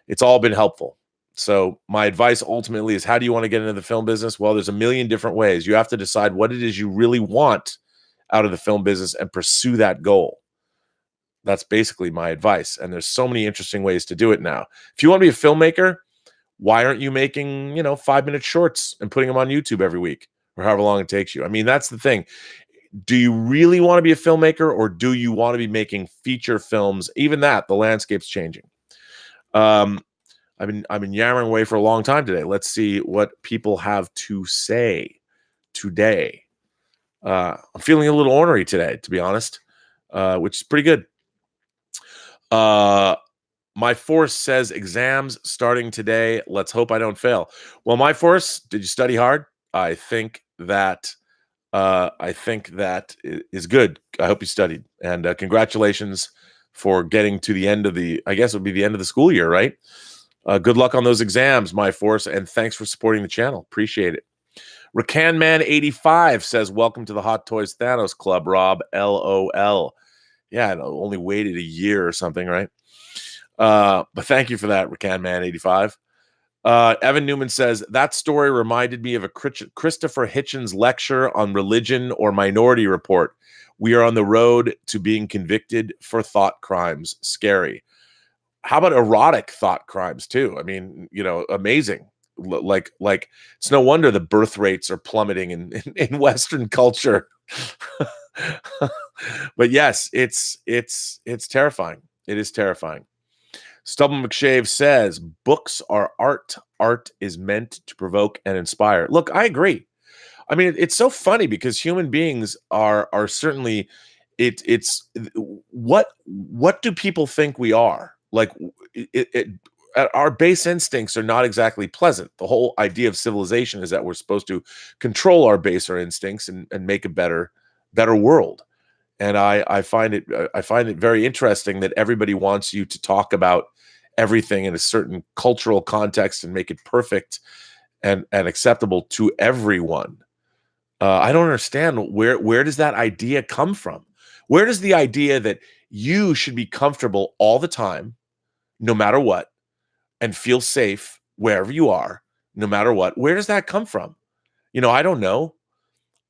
it's all been helpful. So my advice ultimately is, how do you want to get into the film business? Well, there's a million different ways. You have to decide what it is you really want out of the film business and pursue that goal. That's basically my advice. And there's so many interesting ways to do it now. If you want to be a filmmaker, why aren't you making, 5-minute shorts and putting them on YouTube every week, or however long it takes you? I mean, that's the thing. Do you really want to be a filmmaker, or do you want to be making feature films? Even that, the landscape's changing. I've been yammering away for a long time today. Let's see what people have to say today. I'm feeling a little ornery today, to be honest, which is pretty good. My force says exams starting today. Let's hope I don't fail. Well, my force, did you study hard? I think that is good. I hope you studied, and congratulations for getting to the end of I guess it would be the end of the school year, right? Good luck on those exams, my force, and thanks for supporting the channel. Appreciate it. Rakanman85 says, welcome to the Hot Toys Thanos Club, Rob. LOL. Yeah, I only waited a year or something, right? But thank you for that, Rakanman85. Evan Newman says, that story reminded me of a Christopher Hitchens lecture on religion or Minority Report. We are on the road to being convicted for thought crimes. Scary. How about erotic thought crimes too? I mean, amazing. Like it's no wonder the birth rates are plummeting in Western culture. But yes, it's terrifying. It is terrifying. Stubble McShave says, books are art. Art is meant to provoke and inspire. Look, I agree. I mean, it's so funny because human beings are certainly, it's what do people think we are? Like, our base instincts are not exactly pleasant. The whole idea of civilization is that we're supposed to control our baser instincts and make a better world. And I find it very interesting that everybody wants you to talk about everything in a certain cultural context and make it perfect and acceptable to everyone. I don't understand where does that idea come from? Where does the idea that you should be comfortable all the time, no matter what, and feel safe wherever you are, no matter what, where does that come from? I don't know.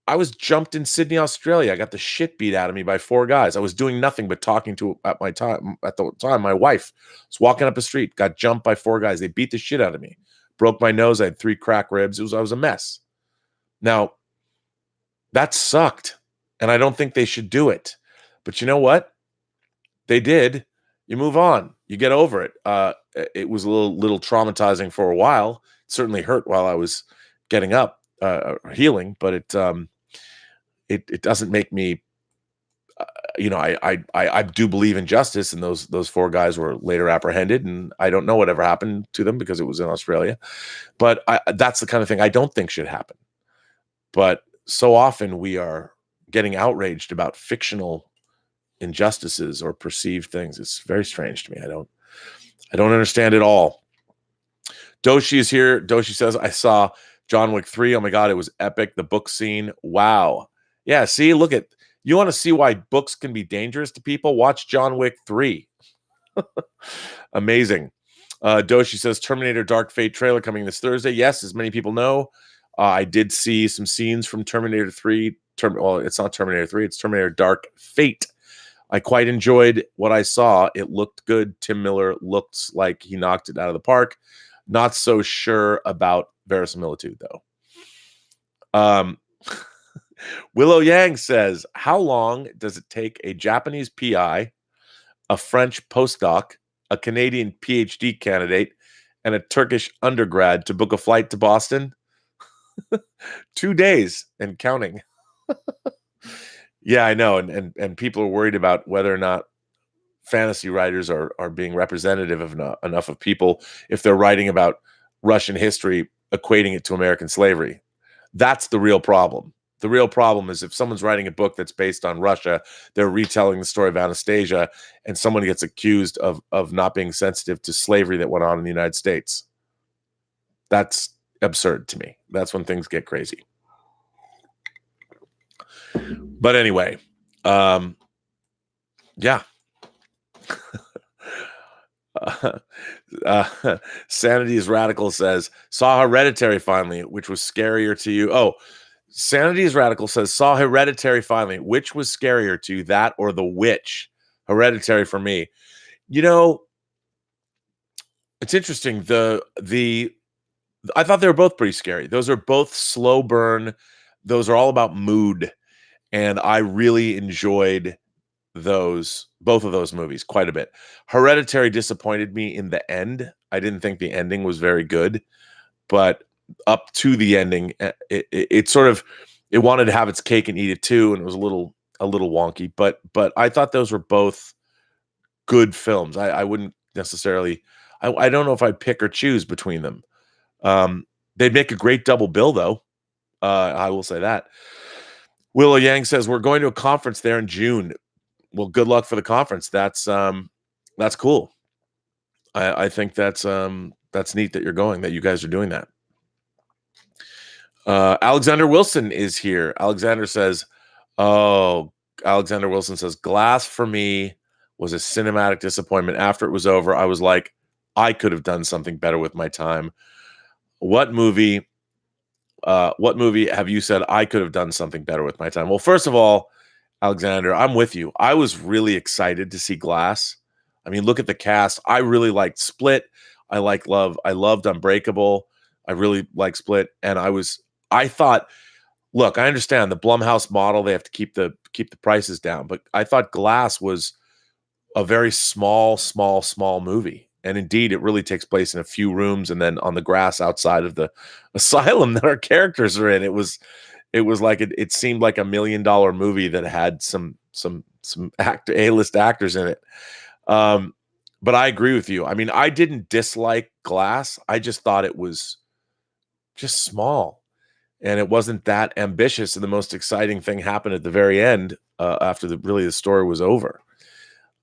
I was jumped in Sydney, Australia. I got the shit beat out of me by 4 guys. I was doing nothing but talking to at the time my wife. I was walking up the street, got jumped by 4 guys. They beat the shit out of me. Broke my nose. I had 3 cracked ribs. I was a mess. Now, that sucked, and I don't think they should do it. But you know what? They did. You move on. You get over it. It was a little traumatizing for a while. It certainly hurt while I was getting up, healing, but it doesn't make me. I do believe in justice, and those 4 guys were later apprehended, and I don't know whatever happened to them because it was in Australia. But that's the kind of thing I don't think should happen. But so often we are getting outraged about fictional injustices or perceived things. It's very strange to me. I don't understand it all. Doshi is here. Doshi says, I saw John Wick 3. Oh my God, it was epic. The book scene. Wow. Yeah, see, look at, you want to see why books can be dangerous to people? Watch John Wick 3. Amazing. Doshi says, Terminator Dark Fate trailer coming this Thursday. Yes, as many people know, I did see some scenes from Terminator 3. Well, it's not Terminator 3. It's Terminator Dark Fate. I quite enjoyed what I saw. It looked good. Tim Miller looks like he knocked it out of the park. Not so sure about verisimilitude, though. Willow Yang says, how long does it take a Japanese PI, a French postdoc, a Canadian PhD candidate, and a Turkish undergrad to book a flight to Boston? 2 days and counting. Yeah, I know. And people are worried about whether or not fantasy writers are being representative of enough of people if they're writing about Russian history, equating it to American slavery. That's the real problem. The real problem is if someone's writing a book that's based on Russia, they're retelling the story of Anastasia, and someone gets accused of not being sensitive to slavery that went on in the United States. That's absurd to me. That's when things get crazy. But anyway, yeah. Sanity is Radical says, saw Hereditary finally, which was scarier to you. Oh, Sanity is Radical says, saw Hereditary finally, which was scarier to you, that or The Witch? Hereditary for me. It's interesting. I thought they were both pretty scary. Those are both slow burn. Those are all about mood. And I really enjoyed both of those movies quite a bit. Hereditary disappointed me in the end. I didn't think the ending was very good, but up to the ending, it sort of, it wanted to have its cake and eat it too, and it was a little wonky. But I thought those were both good films. I wouldn't necessarily. I don't know if I'd pick or choose between them. They'd make a great double bill, though. I will say that. Willow Yang says, we're going to a conference there in June. Well, good luck for the conference. That's cool. I think that's neat that you're going, that you guys are doing that. Alexander Wilson is here. Alexander Wilson says, Glass for me was a cinematic disappointment. After it was over, I was like, I could have done something better with my time. What movie have you said I could have done something better with my time? Well, first of all, Alexander, I'm with you. I was really excited to see Glass. I mean, look at the cast. I really liked Split. I loved Unbreakable. I really liked Split. And I thought, look, I understand the Blumhouse model. They have to keep the prices down. But I thought Glass was a very small movie. And indeed, it really takes place in a few rooms and then on the grass outside of the asylum that our characters are in. It was like it seemed like $1 million movie that had some A-list actors in it. but I agree with you. I mean, I didn't dislike Glass. I just thought it was just small, and it wasn't that ambitious. And the most exciting thing happened at the very end, after the story was over.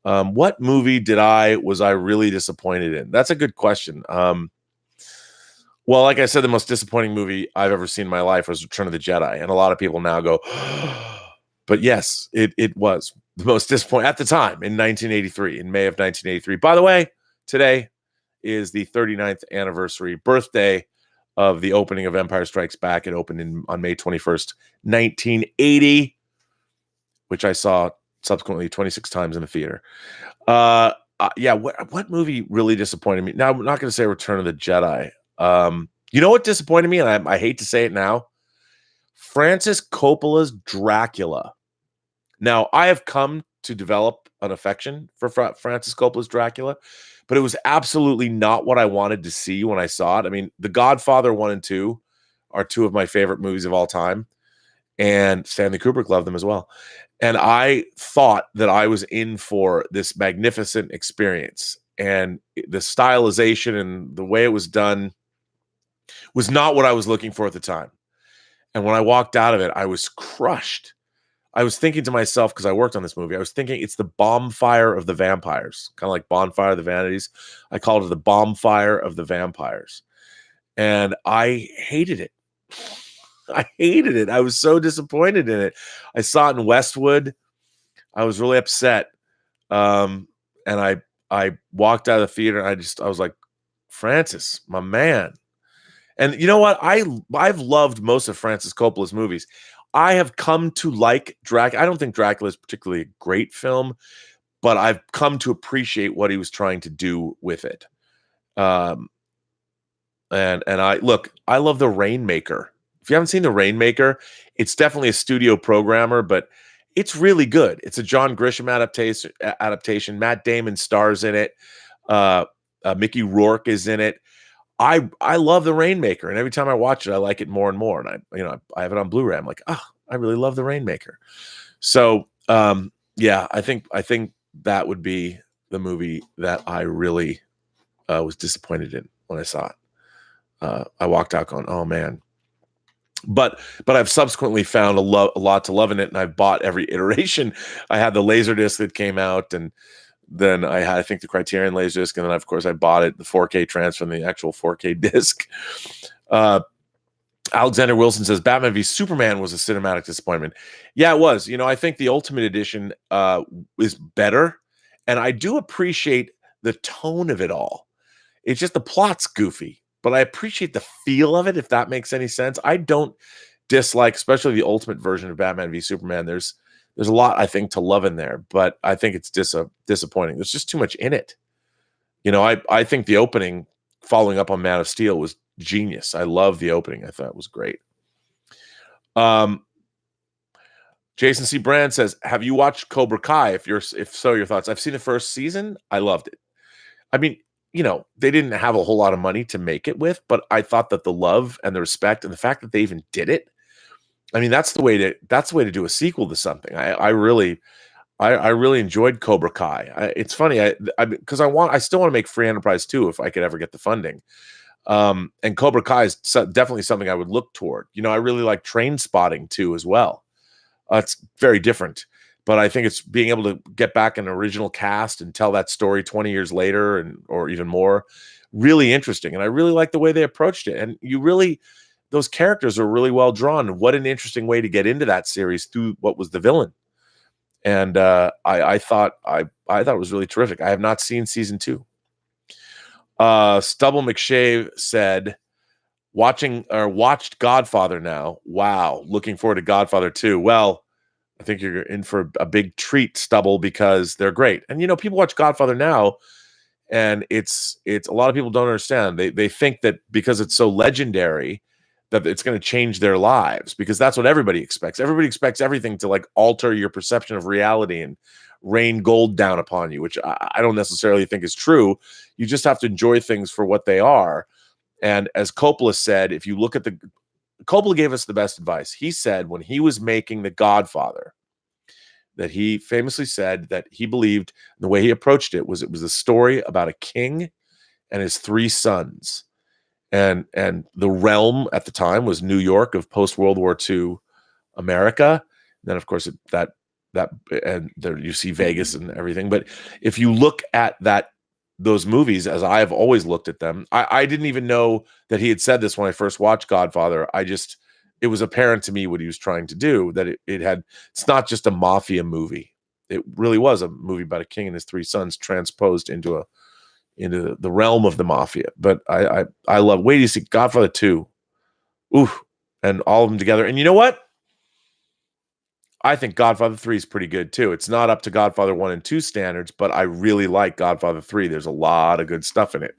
What movie was I really disappointed in? That's a good question. Well, like I said, the most disappointing movie I've ever seen in my life was Return of the Jedi, and a lot of people now go, but yes, it was the most disappointing at the time in 1983, in May of 1983. By the way, today is the 39th anniversary birthday of the opening of Empire Strikes Back. It opened on May 21st, 1980, which I saw subsequently 26 times in the theater. Yeah, what movie really disappointed me? Now, I'm not going to say Return of the Jedi. You know what disappointed me, and I hate to say it now? Francis Coppola's Dracula. Now, I have come to develop an affection for Francis Coppola's Dracula, but it was absolutely not what I wanted to see when I saw it. I mean, The Godfather 1 and 2 are two of my favorite movies of all time, and Stanley Kubrick loved them as well. And I thought that I was in for this magnificent experience, and the stylization and the way it was done was not what I was looking for at the time. And when I walked out of it, I was crushed. I was thinking to myself, because I worked on this movie, I was thinking it's the bonfire of the vampires, kind of like Bonfire of the Vanities. I called it the bonfire of the vampires. And I hated it. I hated it. I was so disappointed in it. I saw it in Westwood. I was really upset. And I walked out of the theater, and I was like, Francis, my man. And you know what? I've loved most of Francis Coppola's movies. I have come to like Dracula. I don't think Dracula is particularly a great film, but I've come to appreciate what he was trying to do with it. And I love The Rainmaker. If you haven't seen The Rainmaker, it's definitely a studio programmer, but it's really good. It's a John Grisham adaptation. Matt Damon stars in it. Mickey Rourke is in it. I love The Rainmaker, and every time I watch it, I like it more and more. And I have it on Blu-ray. I'm like, I really love The Rainmaker. So yeah, I think that would be the movie that I really was disappointed in when I saw it. I walked out going, oh man. But I've subsequently found a lot to love in it, and I've bought every iteration. I had the Laserdisc that came out, and then I had, I think, the Criterion Laserdisc, and then of course I bought it, the 4K transfer, and the actual 4K disc. Alexander Wilson says Batman v Superman was a cinematic disappointment. Yeah, it was. I think the Ultimate Edition is better, and I do appreciate the tone of it all. It's just the plot's goofy, but I appreciate the feel of it, if that makes any sense. I don't dislike, especially the Ultimate version of Batman v Superman. There's a lot, I think, to love in there, but I think it's disappointing. There's just too much in it. I think the opening, following up on Man of Steel, was genius. I love the opening. I thought it was great. Jason C. Brand says, have you watched Cobra Kai? If so, your thoughts. I've seen the first season. I loved it. I mean, they didn't have a whole lot of money to make it with, but I thought that the love and the respect and the fact that they even did it, I mean, that's the way to do a sequel to something. I really enjoyed Cobra Kai. It's funny, because I still want to make Free Enterprise 2 if I could ever get the funding. And Cobra Kai is definitely something I would look toward. I really like Train Spotting too as well. It's very different, but I think it's being able to get back an original cast and tell that story 20 years later or even more, really interesting. And I really like the way they approached it. And those characters are really well drawn. What an interesting way to get into that series through what was the villain. And I thought it was really terrific. I have not seen season 2. Stubble McShave said, watched Godfather now. Wow, looking forward to Godfather 2. Well, I think you're in for a big treat, Stubble, because they're great. And people watch Godfather now, and it's a lot of people don't understand. They think that because it's so legendary that it's going to change their lives, because that's what everybody expects. Everybody expects everything to alter your perception of reality and rain gold down upon you, which I don't necessarily think is true. You just have to enjoy things for what they are. And as Coppola said, if you look at Coppola gave us the best advice. He said when he was making The Godfather that he famously said that he believed the way he approached it was a story about a king and his three sons. And the realm at the time was New York of post-World War II America. And then, of course, and there you see Vegas and everything. But if you look at those movies, as I have always looked at them, I didn't even know that he had said this when I first watched Godfather. It was apparent to me what he was trying to do, that it's not just a mafia movie. It really was a movie about a king and his three sons transposed into the realm of the mafia. But I love, wait, you see Godfather 2. Oof. And all of them together. And you know what? I think Godfather 3 is pretty good too. It's not up to Godfather 1 and 2 standards, but I really like Godfather 3. There's a lot of good stuff in it.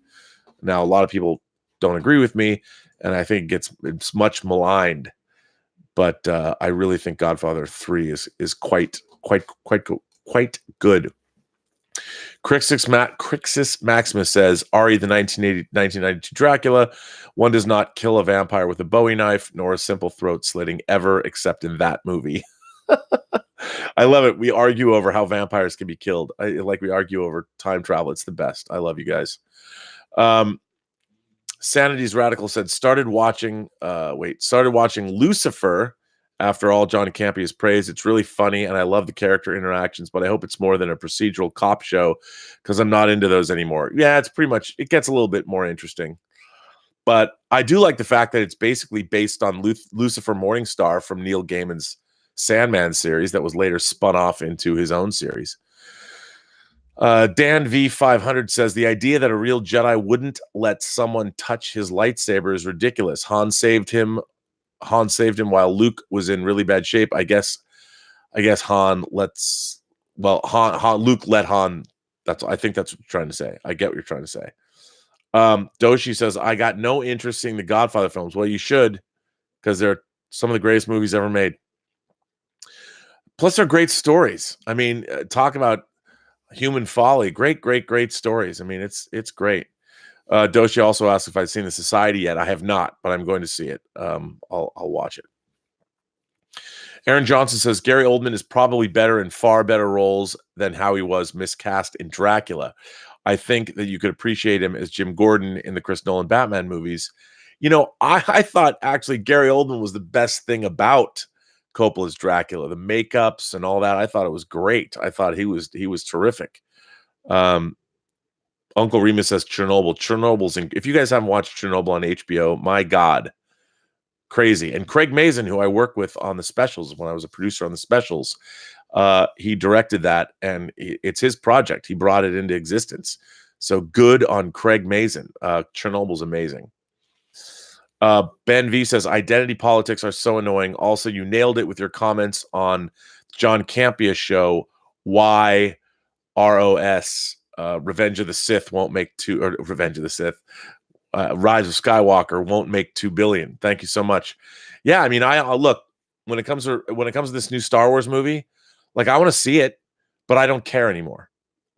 Now, a lot of people don't agree with me, and I think it's much maligned. But I really think Godfather 3 is quite good. Crixus Maximus says, Ari, the 1992 Dracula, one does not kill a vampire with a Bowie knife, nor a simple throat slitting ever, except in that movie. I love it. We argue over how vampires can be killed. We argue over time travel. It's the best. I love you guys. Sanity's Radical said, started watching Lucifer after all John Campea has praised. It's really funny, and I love the character interactions, but I hope it's more than a procedural cop show because I'm not into those anymore. Yeah, it gets a little bit more interesting. But I do like the fact that it's basically based on Lucifer Morningstar from Neil Gaiman's Sandman series that was later spun off into his own series. Dan V500 says, the idea that a real Jedi wouldn't let someone touch his lightsaber is ridiculous. Han saved him while Luke was in really bad shape. I guess Luke let Han. I think that's what you're trying to say. I get what you're trying to say. Doshi says, I got no interest in the Godfather films. Well, you should, because they're some of the greatest movies ever made. Plus, they're great stories. I mean, talk about human folly. Great stories. I mean, it's great. Doshi also asked if I'd seen The Society yet. I have not, but I'm going to see it. I'll watch it. Aaron Johnson says, Gary Oldman is probably better in far better roles than how he was miscast in Dracula. I think that you could appreciate him as Jim Gordon in the Chris Nolan Batman movies. You know, I thought actually Gary Oldman was the best thing about Coppola's Dracula, the makeups and all that. I thought it was great. I thought he was terrific. Uncle Remus says Chernobyl's if you guys haven't watched Chernobyl on HBO, my God, crazy. And Craig Mazin, who I work with on the specials when I was a producer on the specials, he directed that, and it's his project. He brought it into existence. So good on Craig Mazin. Chernobyl's amazing. Ben V says, identity politics are so annoying. Also, you nailed it with your comments on John Campea show. Why ROS, Revenge of the Sith won't make Revenge of the Sith, Rise of Skywalker won't make 2 billion. Thank you so much. Yeah, I mean, I look, when it comes to this new Star Wars movie, like, I want to see it, but I don't care anymore.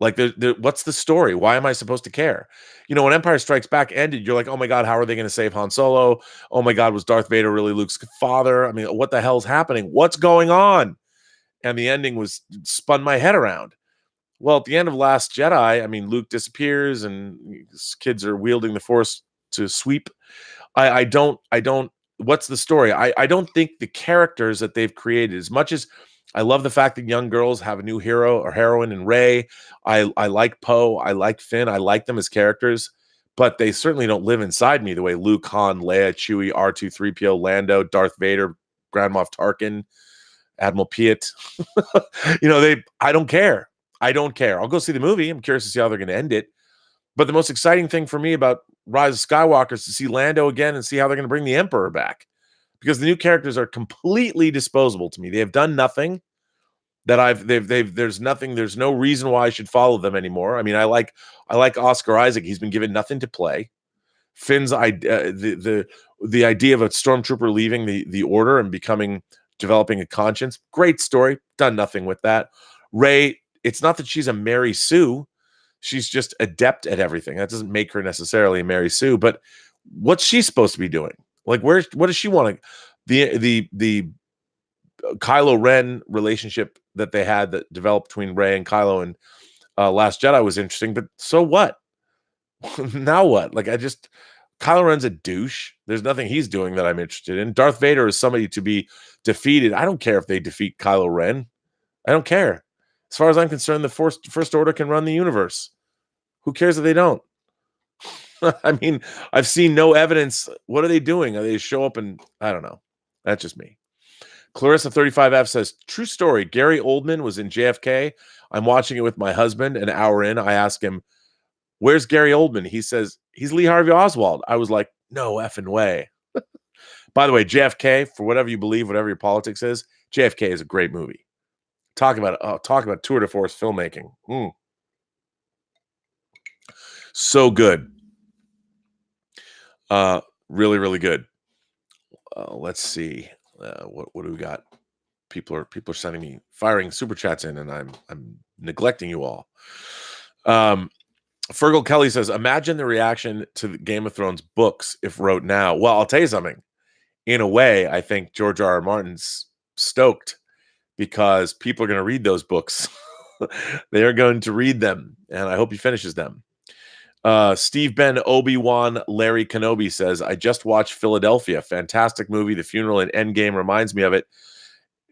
Like, what's the story? Why am I supposed to care? You know, when Empire Strikes Back ended, you're like, oh my God, how are they going to save Han Solo? Oh my God, was Darth Vader really Luke's father? I mean, what the hell's happening? What's going on? And the ending spun my head around. Well, at the end of Last Jedi, I mean, Luke disappears and his kids are wielding the Force to sweep. I don't, what's the story? I don't think the characters that they've created, as much as I love the fact that young girls have a new hero or heroine in Rey. I like Poe. I like Finn. I like them as characters, but they certainly don't live inside me the way Luke, Han, Leia, Chewie, R2, 3PO, Lando, Darth Vader, Grand Moff Tarkin, Admiral Piet. You know, I don't care. I don't care. I'll go see the movie. I'm curious to see how they're going to end it. But the most exciting thing for me about Rise of Skywalker is to see Lando again and see how they're going to bring the Emperor back. Because the new characters are completely disposable to me. They have done nothing that there's no reason why I should follow them anymore. I mean, I like Oscar Isaac. He's been given nothing to play. Finn's the idea of a stormtrooper leaving the order and developing a conscience. Great story. Done nothing with that. Rey, it's not that she's a Mary Sue. She's just adept at everything. That doesn't make her necessarily a Mary Sue, but what's she supposed to be doing? Like, what does she want to? The Kylo Ren relationship that they had that developed between Rey and Kylo and Last Jedi was interesting, but so what? Now what? Like, Kylo Ren's a douche. There's nothing he's doing that I'm interested in. Darth Vader is somebody to be defeated. I don't care if they defeat Kylo Ren. I don't care. As far as I'm concerned, the First Order can run the universe. Who cares if they don't? I mean, I've seen no evidence. What are they doing? Are they show up and I don't know. That's just me. Clarissa 35F says, true story. Gary Oldman was in JFK. I'm watching it with my husband. An hour in, I ask him, where's Gary Oldman? He says, he's Lee Harvey Oswald. I was like, no effing way. By the way, JFK, for whatever you believe, whatever your politics is, JFK is a great movie. Talk about tour de force filmmaking. So good. Really, really good. Let's see. What do we got? People are sending me firing super chats in, and I'm neglecting you all. Fergal Kelly says, imagine the reaction to the Game of Thrones books if wrote now. Well, I'll tell you something. In a way, I think George R.R. Martin's stoked because people are going to read those books. They are going to read them, and I hope he finishes them. Steve Ben Obi-Wan Larry Kenobi says, I just watched Philadelphia. Fantastic movie. The funeral in Endgame reminds me of it.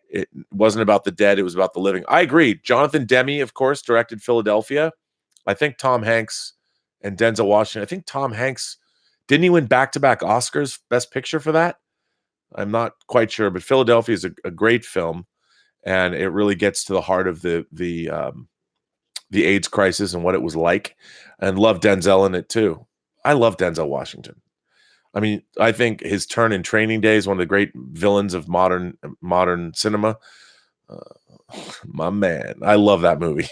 It wasn't about the dead. It was about the living. I agree. Jonathan Demme, of course, directed Philadelphia. I think Tom Hanks and Denzel Washington. I think Tom Hanks, didn't he win back-to-back Oscars Best Picture for that? I'm not quite sure, but Philadelphia is a great film, and it really gets to the heart of the AIDS crisis and what it was like, and love Denzel in it too. I love Denzel Washington. I mean, I think his turn in Training Day is one of the great villains of modern cinema. My man, I love that movie.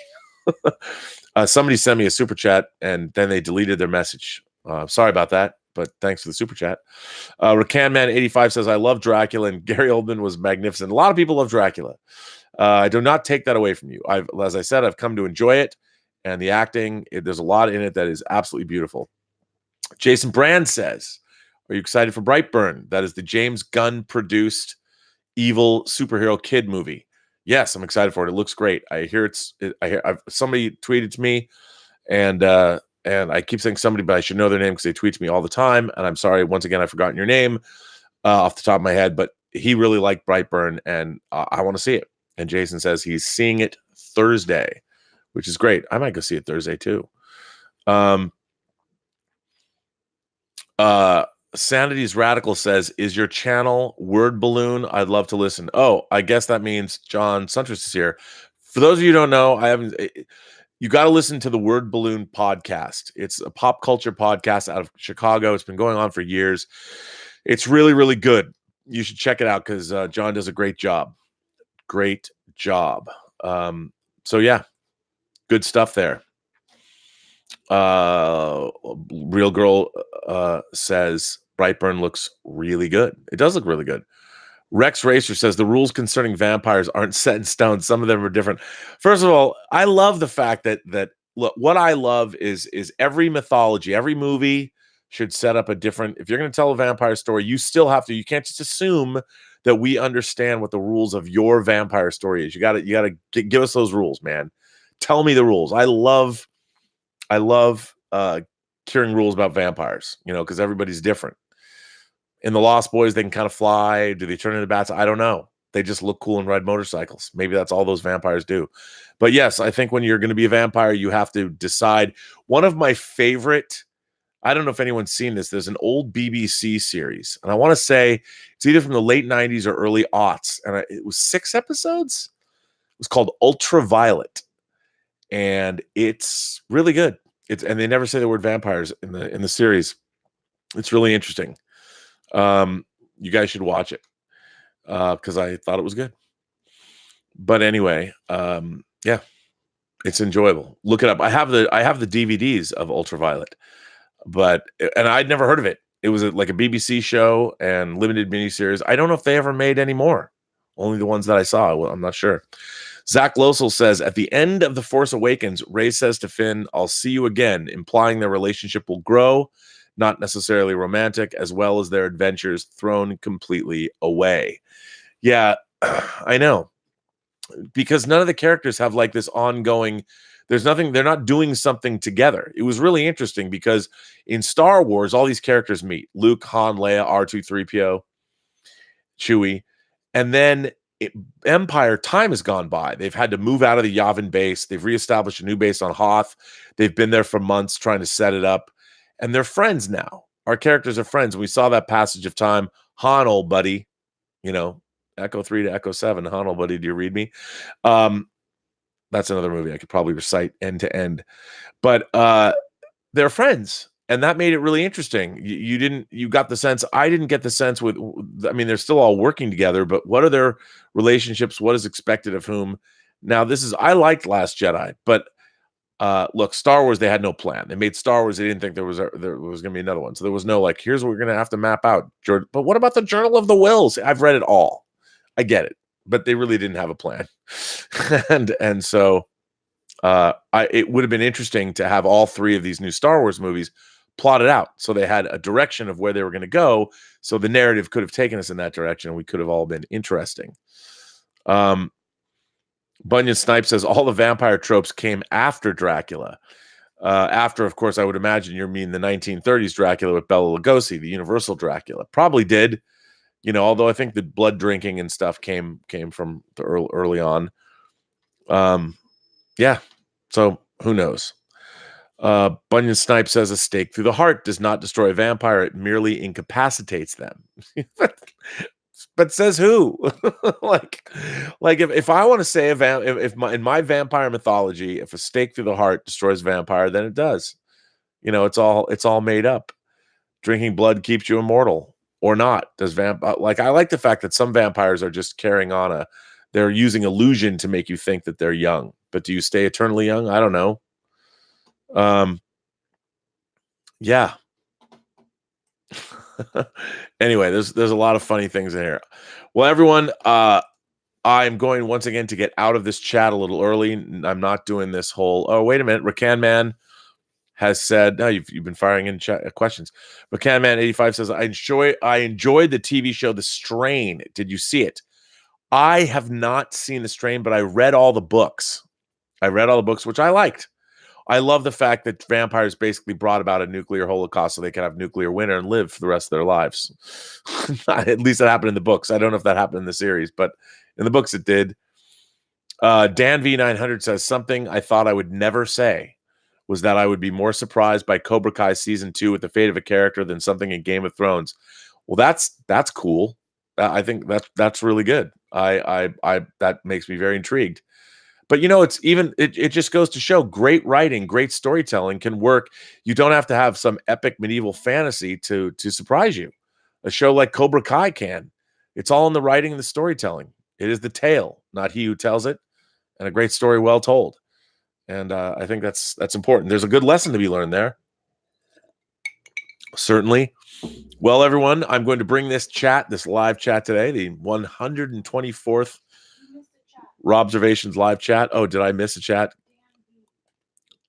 Somebody sent me a super chat and then they deleted their message. Sorry about that, but thanks for the super chat. Rakan Man 85 says, I love Dracula, and Gary Oldman was magnificent. A lot of people love Dracula. I do not take that away from you. As I said, I've come to enjoy it, and the acting, there's a lot in it that is absolutely beautiful. Jason Brand says, are you excited for Brightburn? That is the James Gunn produced evil superhero kid movie. Yes, I'm excited for it. It looks great. I hear somebody tweeted to me, and I keep saying somebody, but I should know their name because they tweet to me all the time. And I'm sorry, once again, I've forgotten your name off the top of my head, but he really liked Brightburn, and I want to see it. And Jason says he's seeing it Thursday, which is great. I might go see it Thursday too. Sanity's Radical says, is your channel Word Balloon? I'd love to listen. Oh, I guess that means John Suntress is here. For those of you who don't know, you got to listen to the Word Balloon podcast. It's a pop culture podcast out of Chicago. It's been going on for years. It's really, really good. You should check it out because John does a great job. Great job. So yeah, good stuff there. Real Girl says Brightburn looks really good. It does look really good. Rex Racer says the rules concerning vampires aren't set in stone. Some of them are different. First of all, I love the fact that look, what I love is every mythology, every movie should set up a different. If you're going to tell a vampire story, you still have to. You can't just assume that we understand what the rules of your vampire story is. You got to give us those rules, man. Tell me the rules. I love hearing rules about vampires, because everybody's different. In the Lost Boys, they can kind of fly. Do they turn into bats? I don't know. They just look cool and ride motorcycles. Maybe that's all those vampires do. But yes, I think when you're going to be a vampire, you have to decide. One of my favorite, I don't know if anyone's seen this, there's an old BBC series, and I want to say it's either from the late 90s or early aughts, and it was 6 episodes. It was called Ultraviolet, and it's really good. And they never say the word vampires in the series. It's really interesting. You guys should watch it because I thought it was good. But anyway, yeah, it's enjoyable. Look it up. I have the DVDs of Ultraviolet, and I'd never heard of it. It was like a BBC show and limited miniseries. I don't know if they ever made any more. Only the ones that I saw. Well, I'm not sure. Zach Losel says, at the end of The Force Awakens, Rey says to Finn, I'll see you again, implying their relationship will grow, not necessarily romantic, as well as their adventures thrown completely away. Yeah, I know, because none of the characters have like this ongoing. There's nothing. They're not doing something together. It was really interesting because in Star Wars, all these characters meet: Luke, Han, Leia, R2-3PO, Chewie, and then Empire time has gone by. They've had to move out of the Yavin base. They've reestablished a new base on Hoth. They've been there for months trying to set it up, and they're friends now. Our characters are friends. We saw that passage of time. Han, old buddy, Echo 3 to Echo 7. Han, old buddy, do you read me? That's another movie I could probably recite end to end. But they're friends. And that made it really interesting. You got the sense, I didn't get the sense they're still all working together, but what are their relationships? What is expected of whom? Now, I liked Last Jedi, but look, Star Wars, they had no plan. They made Star Wars, they didn't think there was going to be another one. So there was no, like, here's what we're going to have to map out. But what about the Journal of the Wills? I've read it all. I get it. But they really didn't have a plan. and so it would have been interesting to have all three of these new Star Wars movies plotted out, so they had a direction of where they were going to go, so the narrative could have taken us in that direction, and we could have all been interesting. Bunyan Snipe says all the vampire tropes came after Dracula. After, of course, I would imagine you mean the 1930s Dracula with Bela Lugosi, the Universal Dracula. Probably did, although I think the blood drinking and stuff came from the early on. Yeah, so who knows? Bunyan Snipe says a stake through the heart does not destroy a vampire. It merely incapacitates them. But says who? like if I want to say in my vampire mythology, if a stake through the heart destroys a vampire, then it does. It's all made up. Drinking blood keeps you immortal or not. Does I like the fact that some vampires are just carrying on they're using illusion to make you think that they're young. But do you stay eternally young? I don't know. Yeah. Anyway, there's a lot of funny things in here. Well, everyone, I'm going once again to get out of this chat a little early. I'm not doing this whole, oh, wait a minute. Rakan Man has said, no, you've been firing in chat questions. Rakan Man 85 says, I enjoyed the TV show The Strain. Did you see it? I have not seen The Strain, but I read all the books. Which I liked. I love the fact that vampires basically brought about a nuclear holocaust so they could have nuclear winter and live for the rest of their lives. At least that happened in the books. I don't know if that happened in the series, but in the books it did. Dan V900 says, something I thought I would never say was that I would be more surprised by Cobra Kai season 2 with the fate of a character than something in Game of Thrones. Well, that's cool. I think that's really good. I that makes me very intrigued. But it just goes to show great writing, great storytelling can work. You don't have to have some epic medieval fantasy to surprise you. A show like Cobra Kai can. It's all in the writing and the storytelling. It is the tale, not he who tells it, and a great story well told. And I think that's important. There's a good lesson to be learned there. Certainly. Well, everyone, I'm going to bring this live chat today, the 124th Robservations live chat. Oh, did I miss a chat?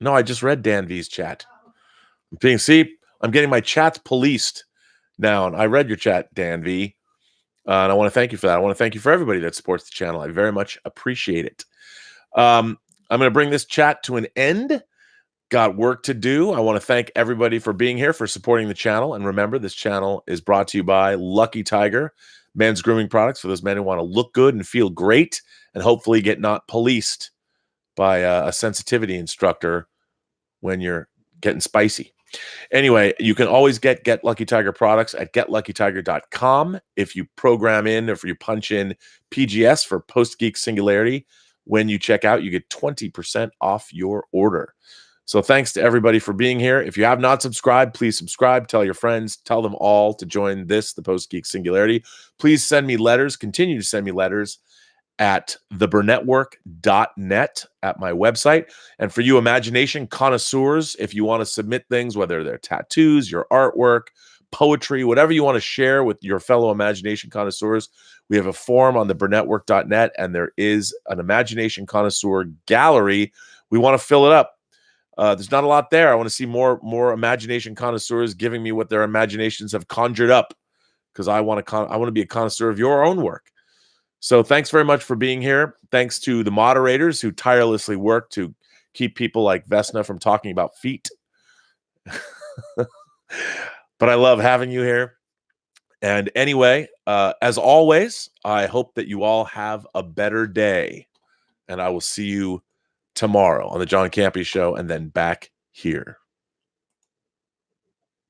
No, I just read Dan V's chat. I'm getting my chats policed now, and I read your chat, Dan V. And I want to thank you for that. I want to thank you for everybody that supports the channel. I very much appreciate it. I'm going to bring this chat to an end. Got work to do. I want to thank everybody for being here, for supporting the channel. And remember, this channel is brought to you by Lucky Tiger, men's grooming products for those men who want to look good and feel great and hopefully get not policed by a sensitivity instructor when you're getting spicy. Anyway, you can always get Lucky Tiger products at getluckytiger.com. If you program in or if you punch in PGS for Post-Geek Singularity, when you check out, you get 20% off your order. So thanks to everybody for being here. If you have not subscribed, please subscribe. Tell your friends. Tell them all to join the Post-Geek Singularity. Please send me letters. Continue to send me letters at theburnettwork.net at my website. And for you imagination connoisseurs, if you want to submit things, whether they're tattoos, your artwork, poetry, whatever you want to share with your fellow imagination connoisseurs, we have a form on theburnettwork.net, and there is an imagination connoisseur gallery. We want to fill it up. There's not a lot there. I want to see more imagination connoisseurs giving me what their imaginations have conjured up, because I want to be a connoisseur of your own work. So thanks very much for being here. Thanks to the moderators who tirelessly work to keep people like Vesna from talking about feet. But I love having you here. And anyway, as always, I hope that you all have a better day. And I will see you tomorrow on the John Campea Show and then back here.